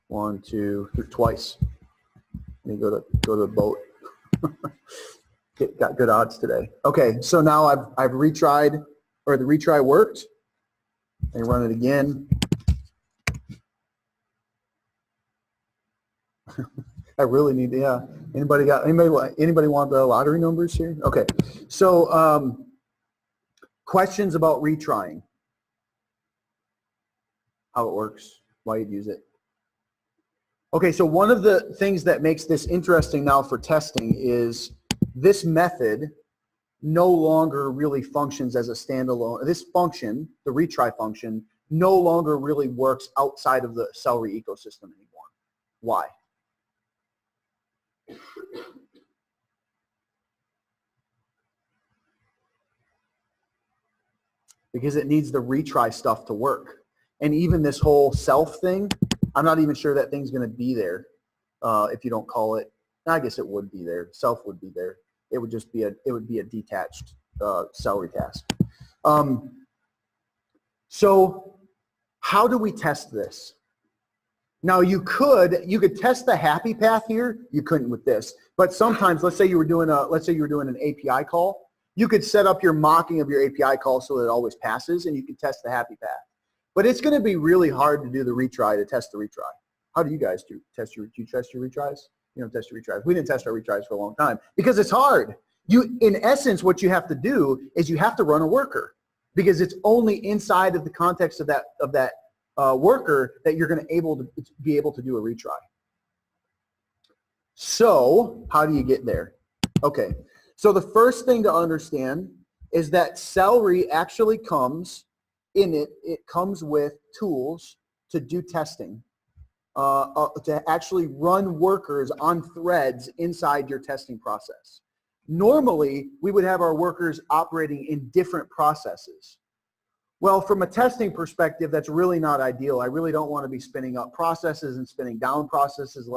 1, 2, 3, twice. Let me go to the boat. Got good odds today. Okay, so now I've retried, or the retry worked. I run it again. I really need to, yeah. Anybody want the lottery numbers here? Okay, so questions about retrying. How it works, why you'd use it. Okay, so one of the things that makes this interesting now for testing is this method no longer really functions as a standalone. This function, the retry function, no longer really works outside of the Celery ecosystem anymore. Why? Because it needs the retry stuff to work. And even this whole self thing, I'm not even sure that thing's going to be there if you don't call it. I guess it would be there. Self would be there. It would just be a detached Celery task. So how do we test this? Now you could test the happy path here. You couldn't with this. But sometimes, let's say you were doing an API call. You could set up your mocking of your API call so that it always passes, and you can test the happy path. But it's going to be really hard to do the retry, to test the retry. How do you guys do you test your retries? You don't test your retries. We didn't test our retries for a long time because it's hard. In essence, what you have to do is you have to run a worker, because it's only inside of the context of that worker that you're going to be able to do a retry. So how do you get there? Okay, so the first thing to understand is that Celery actually comes with tools to do testing. to actually run workers on threads inside your testing process. Normally, we would have our workers operating in different processes. Well, from a testing perspective, that's really not ideal. I really don't want to be spinning up processes and spinning down processes.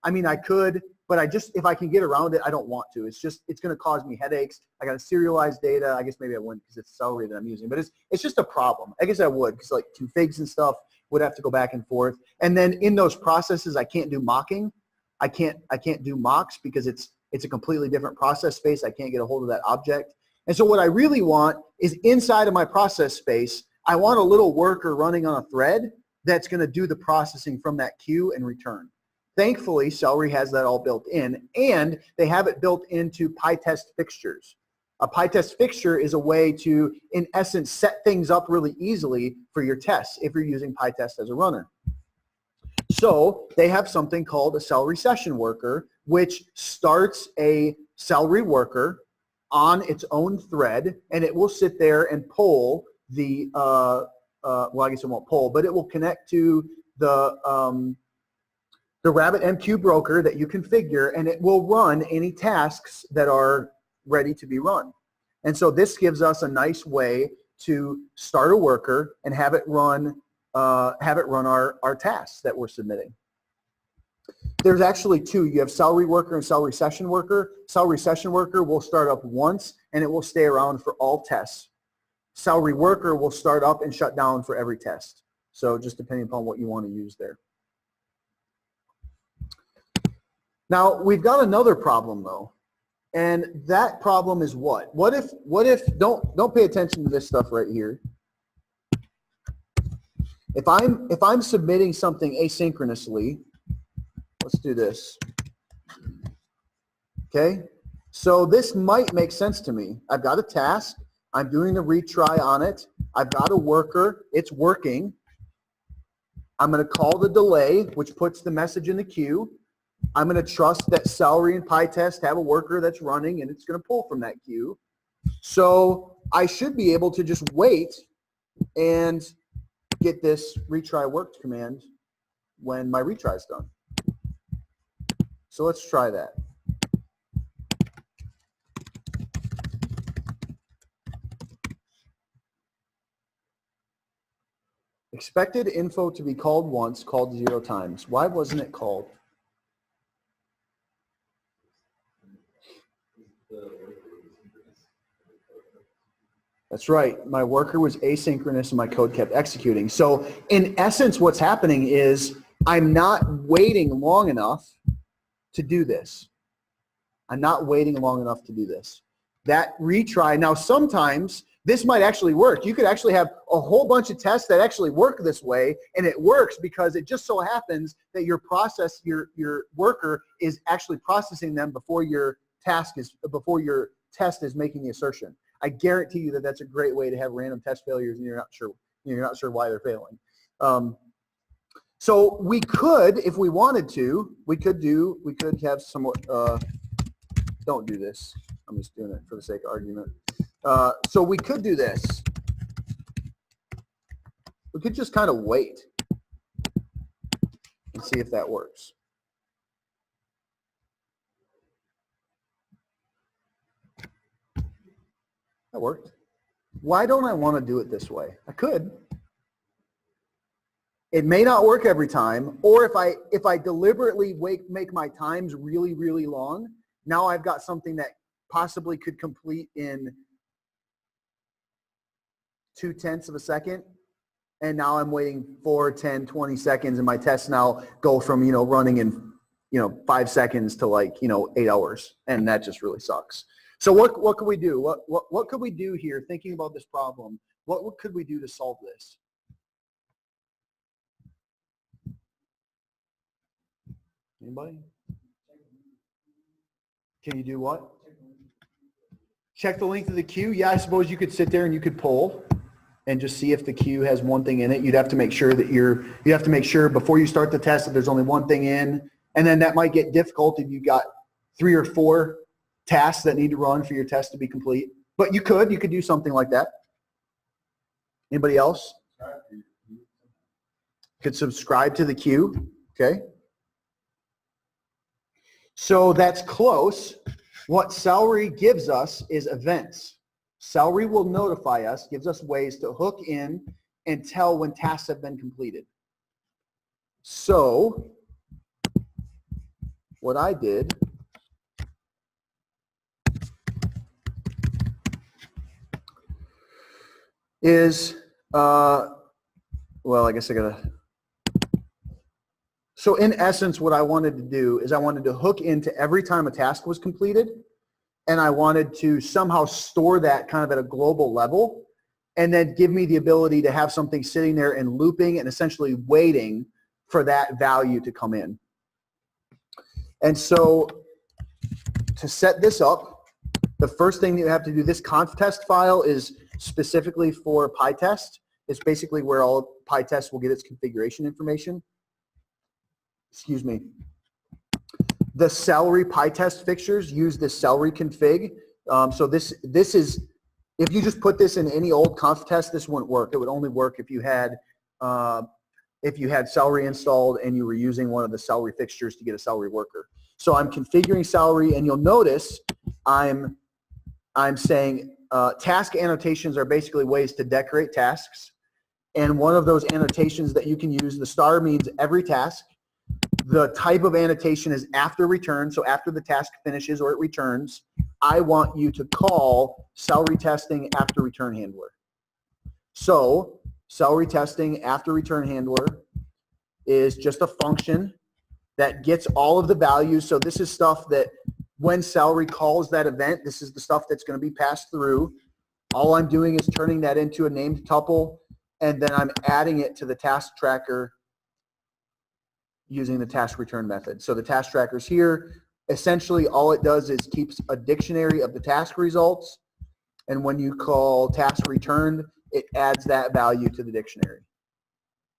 I could, but if I can get around it, I don't want to. It's going to cause me headaches. I got to serialize data. I guess maybe I wouldn't because it's Celery that I'm using, but it's just a problem. I guess I would because like configs and stuff would have to go back and forth. And then in those processes, I can't do mocking. I can't do mocks because it's a completely different process space. I can't get a hold of that object. And so what I really want is inside of my process space, I want a little worker running on a thread that's going to do the processing from that queue and return. Thankfully, Celery has that all built in, and they have it built into PyTest fixtures. A PyTest fixture is a way to, in essence, set things up really easily for your tests if you're using PyTest as a runner. So they have something called a Celery session worker, which starts a Celery worker on its own thread, and it will sit there and poll the, well, I guess it won't poll, but it will connect to the RabbitMQ broker that you configure, and it will run any tasks that are ready to be run. And so this gives us a nice way to start a worker and have it run our tasks that we're submitting. There's actually two. You have Celery worker and Celery session worker. Celery session worker will start up once and it will stay around for all tests. Celery worker will start up and shut down for every test. So just depending upon what you want to use there. Now we've got another problem though. And that problem is what? What if don't pay attention to this stuff right here. If I'm submitting something asynchronously, let's do this. Okay, so this might make sense to me. I've got a task. I'm doing a retry on it. I've got a worker. It's working. I'm going to call the delay, which puts the message in the queue. I'm going to trust that Celery and PyTest have a worker that's running and it's going to pull from that queue. So I should be able to just wait and get this retry worked command when my retry is done. So let's try that. Expected info to be called once, called 0 times. Why wasn't it called? That's right. My worker was asynchronous and my code kept executing. So in essence, what's happening is I'm not waiting long enough to do this. I'm not waiting long enough to do this. That retry, now sometimes this might actually work. You could actually have a whole bunch of tests that actually work this way, and it works because it just so happens that your worker is actually processing them before your test is making the assertion. I guarantee you that that's a great way to have random test failures and you're not sure why they're failing. So we could, if we wanted to, we could have somewhat, don't do this. I'm just doing it for the sake of argument. So we could do this. We could just kind of wait and see if that works. That worked. Why don't I want to do it this way? I could. It may not work every time, or if I deliberately make my times really, really long, now I've got something that possibly could complete in 0.2 of a second, and now I'm waiting 4, 10, 20 seconds, and my tests now go from running in 5 seconds to 8 hours, and that just really sucks. So what could we do? What could we do here? Thinking about this problem, what could we do to solve this? Anybody? Can you do what? Check the length of the queue. Yeah, I suppose you could sit there and you could poll and just see if the queue has one thing in it. You'd have to make sure that you have to make sure before you start the test that there's only one thing in, and then that might get difficult if you got 3 or 4 tasks that need to run for your test to be complete. But you could do something like that. Anybody else? Could subscribe to the queue. Okay? So that's close. What Celery gives us is events. Celery will notify us, gives us ways to hook in and tell when tasks have been completed. So what I did is, well, I guess I gotta, so in essence, what I wanted to do is I wanted to hook into every time a task was completed, and I wanted to somehow store that kind of at a global level, and then give me the ability to have something sitting there and looping and essentially waiting for that value to come in. And so to set this up, the first thing that you have to do, this conf test file is specifically for PyTest. It's basically where all PyTest will get its configuration information. Excuse me. The Celery PyTest fixtures use this Celery config. So this is, if you just put this in any old conf test, this wouldn't work. It would only work if you had Celery installed and you were using one of the Celery fixtures to get a Celery worker. So I'm configuring Celery, and you'll notice I'm saying task annotations are basically ways to decorate tasks. And one of those annotations that you can use, the star means every task. The type of annotation is after return, so after the task finishes or it returns, I want you to call Celery testing after return handler. So Celery testing after return handler is just a function that gets all of the values. So this is stuff that when Celery calls that event, this is the stuff that's going to be passed through. All I'm doing is turning that into a named tuple, and then I'm adding it to the task tracker using the task return method. So the task tracker's here. Essentially, all it does is keeps a dictionary of the task results, and when you call task returned, it adds that value to the dictionary.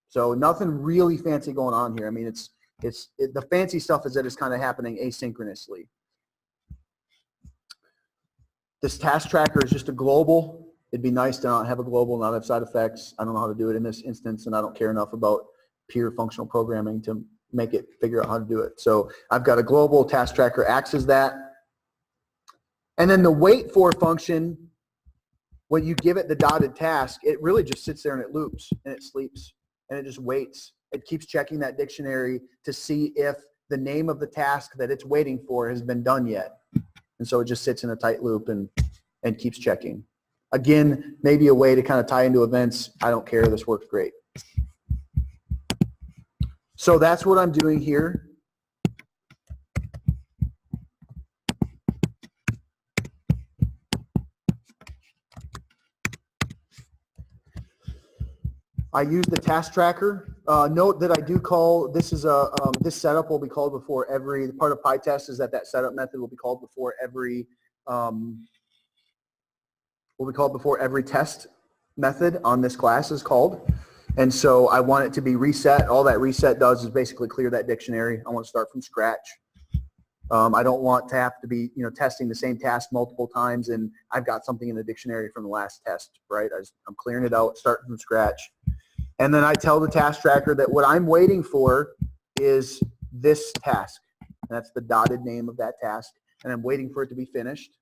So nothing really fancy going on here. I mean, the fancy stuff is that it's kind of happening asynchronously. This task tracker is just a global. It'd be nice to not have a global, not have side effects. I don't know how to do it in this instance, and I don't care enough about pure functional programming to make it figure out how to do it. So I've got a global. Task tracker acts as that. And then the wait for function, when you give it the dotted task, it really just sits there and it loops and it sleeps and it just waits. It keeps checking that dictionary to see if the name of the task that it's waiting for has been done yet. And so it just sits in a tight loop and keeps checking. Again, maybe a way to kind of tie into events. I don't care. This works great. So that's what I'm doing here. I use the task tracker. Note that I do call, this is this setup will be called before every, the part of PyTest is that setup method will be called before every, test method on this class is called. And so I want it to be reset. All that reset does is basically clear that dictionary. I want to start from scratch. I don't want to have to be, testing the same task multiple times and I've got something in the dictionary from the last test, right? I'm clearing it out, starting from scratch. And then I tell the task tracker that what I'm waiting for is this task. That's the dotted name of that task. And I'm waiting for it to be finished.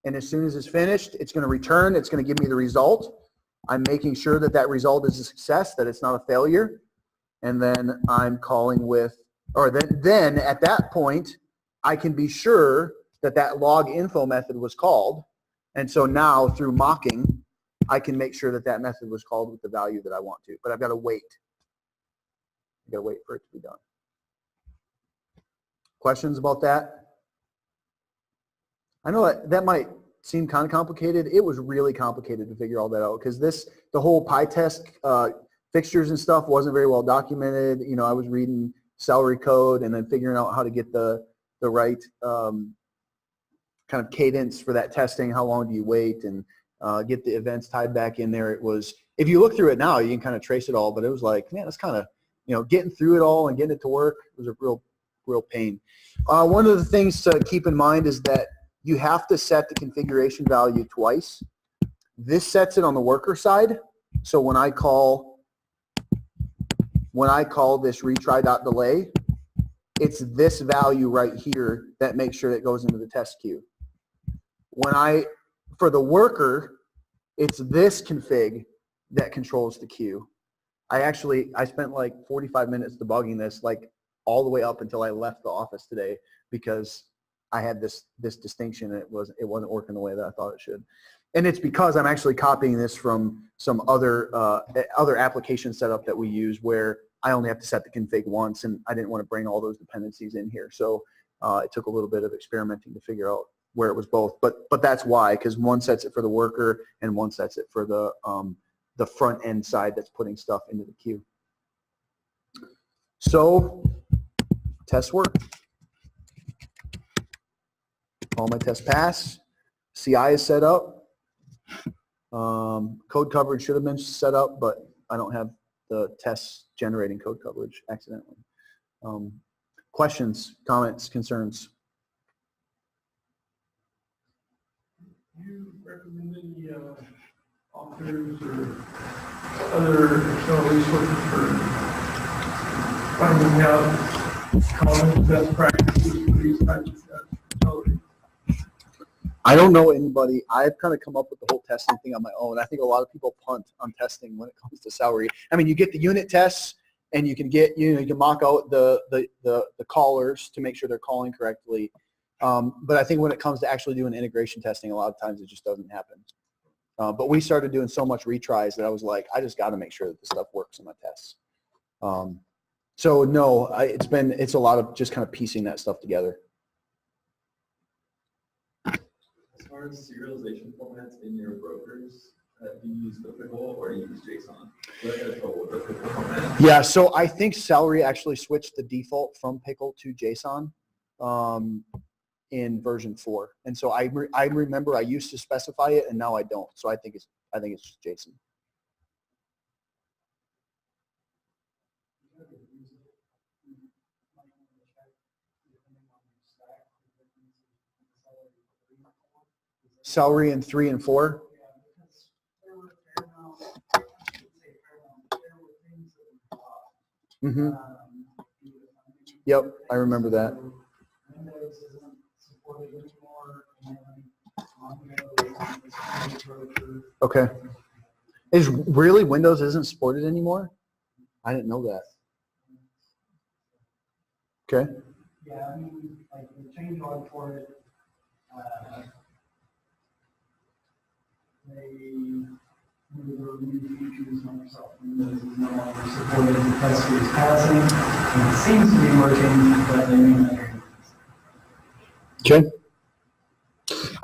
And as soon as it's finished, it's going to return. It's going to give me the result. I'm making sure that that result is a success, that it's not a failure. And then I'm calling with, or then at that point, I can be sure that that log info method was called. And so now through mocking, I can make sure that that method was called with the value that I want to, but I've got to wait. I've got to wait for it to be done. Questions about that? I know that might seem kind of complicated. It was really complicated to figure all that out because the whole PyTest fixtures and stuff wasn't very well documented. I was reading Celery code and then figuring out how to get the right kind of cadence for that testing. How long do you wait and get the events tied back in there. It was, if you look through it now, you can kind of trace it all, but it was like, man, it's kind of, getting through it all and getting it to work was a real pain. One of the things to keep in mind is that you have to set the configuration value twice. This sets it on the worker side. So when I call this retry.delay, it's this value right here that makes sure that goes into the test queue. For the worker, it's this config that controls the queue. I spent like 45 minutes debugging this, like all the way up until I left the office today, because I had this distinction and it wasn't working the way that I thought it should. And it's because I'm actually copying this from some other application setup that we use where I only have to set the config once, and I didn't want to bring all those dependencies in here. So it took a little bit of experimenting to figure out where it was both. But that's why, because one sets it for the worker and one sets it for the front end side that's putting stuff into the queue. So tests work. All my tests pass. CI is set up. Code coverage should have been set up, but I don't have the tests generating code coverage accidentally. Questions, comments, concerns? Do you recommend any authors or other external resources for finding out common best practices for these types of Celery? I don't know anybody. I've kind of come up with the whole testing thing on my own. I think a lot of people punt on testing when it comes to Celery. I mean, you get the unit tests, and you can get you can mock out the callers to make sure they're calling correctly. But I think when it comes to actually doing integration testing, a lot of times it just doesn't happen. But we started doing so much retries that I was like, I just got to make sure that the stuff works in my tests. So no, it's a lot of just kind of piecing that stuff together. As far as serialization formats in your brokers, do you use the pickle or do you use JSON? What is the pickle format? Yeah, so I think Celery actually switched the default from pickle to JSON in version 4, and so I remember I used to specify it, and now I don't. So I think it's just JSON. Celery in 3 and 4. Mm-hmm. Yep, I remember that. Okay. Is really Windows isn't supported anymore? I didn't know that. Okay. Yeah, I mean, like the change log for it, they new features Microsoft Windows is no longer supported. The test is passing, and it seems to be working, but they may not. Okay.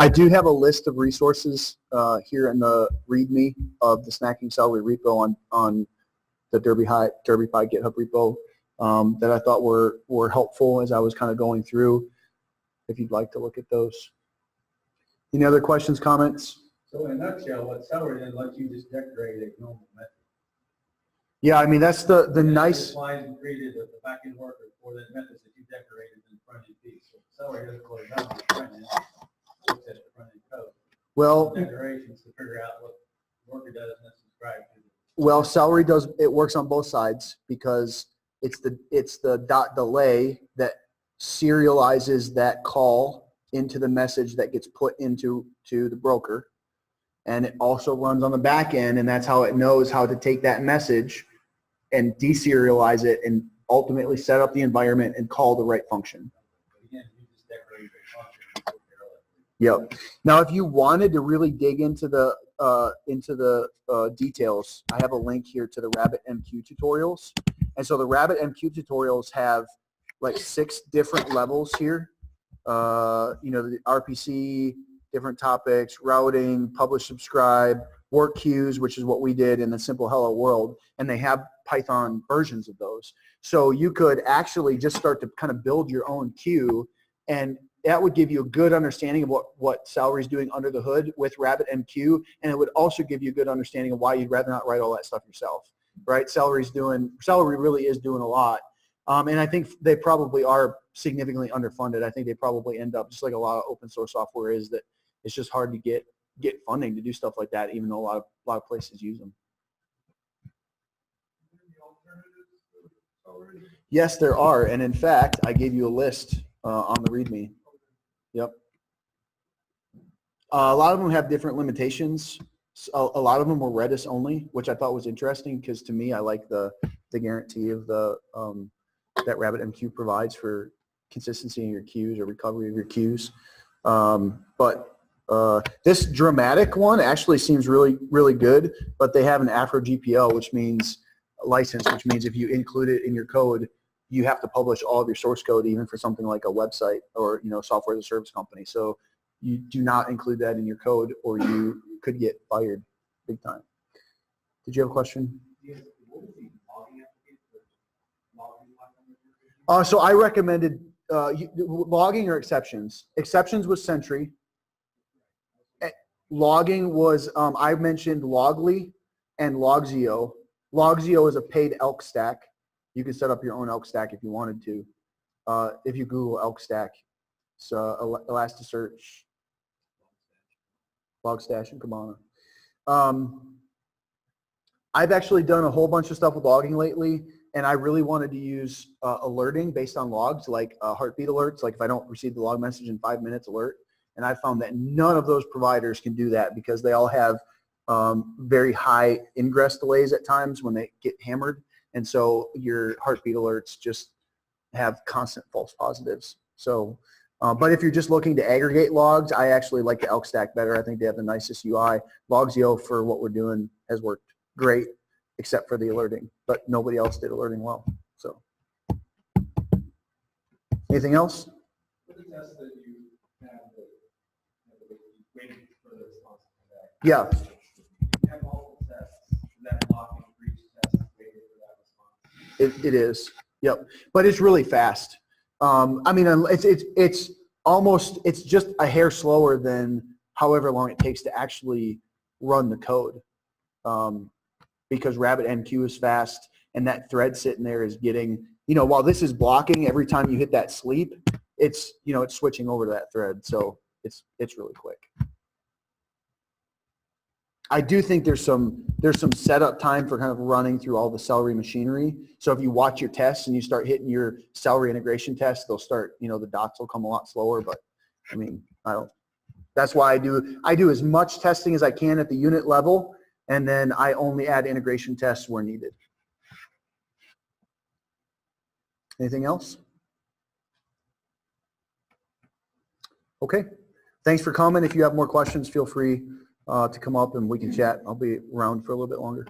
I do have a list of resources here in the README of the Snacking Celery repo on the DerbyPy GitHub repo that I thought were helpful as I was kind of going through. If you'd like to look at those. Any other questions, comments? So in a nutshell, what Celery did let you just decorate a normal method. Yeah, I mean that's the nice. Applied and created the backend worker for the methods that you decorated in the front end piece. So Celery doesn't close down on the front end. Looks at the front end code. Well, Decorations to figure out what the worker does and then subscribe to it. Well, Celery works on both sides because it's the dot delay that serializes that call into the message that gets put into the broker. And it also runs on the back end, and that's how it knows how to take that message and deserialize it and ultimately set up the environment and call the right function. Again, you just decorate the function. Yep. Now, if you wanted to really dig into the details, I have a link here to the RabbitMQ tutorials. And so the RabbitMQ tutorials have like 6 different levels here. The RPC, different topics, routing, publish, subscribe, work queues, which is what we did in the simple hello world. And they have Python versions of those. So you could actually just start to kind of build your own queue, and that would give you a good understanding of what Celery is doing under the hood with RabbitMQ, and it would also give you a good understanding of why you'd rather not write all that stuff yourself, right? Celery really is doing a lot, and I think they probably are significantly underfunded. I think they probably end up just like a lot of open source software is, that it's just hard to get funding to do stuff like that, even though a lot of places use them. Yes, there are. And in fact, I gave you a list on the README. Yep. A lot of them have different limitations. A lot of them were Redis only, which I thought was interesting because to me, I like the guarantee of the that RabbitMQ provides for consistency in your queues or recovery of your queues. But this dramatic one actually seems really, really good, but they have an Afro GPL, which means license, which means if you include it in your code, you have to publish all of your source code, even for something like a website or, you know, software as a service company. So you do not include that in your code or you could get fired big time. Did you have a question? So I recommended logging or exceptions. Exceptions was Sentry. Logging was, I mentioned Loggly and Logzio. Logzio is a paid Elk stack. You can set up your own Elk stack if you wanted to. If you Google Elk stack, so Elasticsearch, Logstash, and Kibana. I've actually done a whole bunch of stuff with logging lately, and I really wanted to use alerting based on logs, like heartbeat alerts, like if I don't receive the log message in 5 minutes alert. And I found that none of those providers can do that because they all have very high ingress delays at times when they get hammered. And so your heartbeat alerts just have constant false positives. So, but if you're just looking to aggregate logs, I actually like the Elk stack better. I think they have the nicest UI. Logzio for what we're doing has worked great, except for the alerting, but nobody else did alerting well. So, anything else? For the test that you have, waiting for the response to come back. Yeah. You have multiple tests, that blocking for each test, waiting for that response. It is. Yep. But it's really fast. I mean, it's almost, it's just a hair slower than however long it takes to actually run the code. Because RabbitMQ is fast and that thread sitting there is getting, you know, while this is blocking every time you hit that sleep, it's, you know, it's switching over to that thread. So it's really quick. I do think there's some setup time for kind of running through all the Celery machinery. So if you watch your tests and you start hitting your Celery integration tests, they'll start, you know, the dots will come a lot slower, but I mean, that's why I do as much testing as I can at the unit level. And then I only add integration tests where needed. Anything else? Okay. Thanks for coming. If you have more questions, feel free to come up and we can chat. I'll be around for a little bit longer.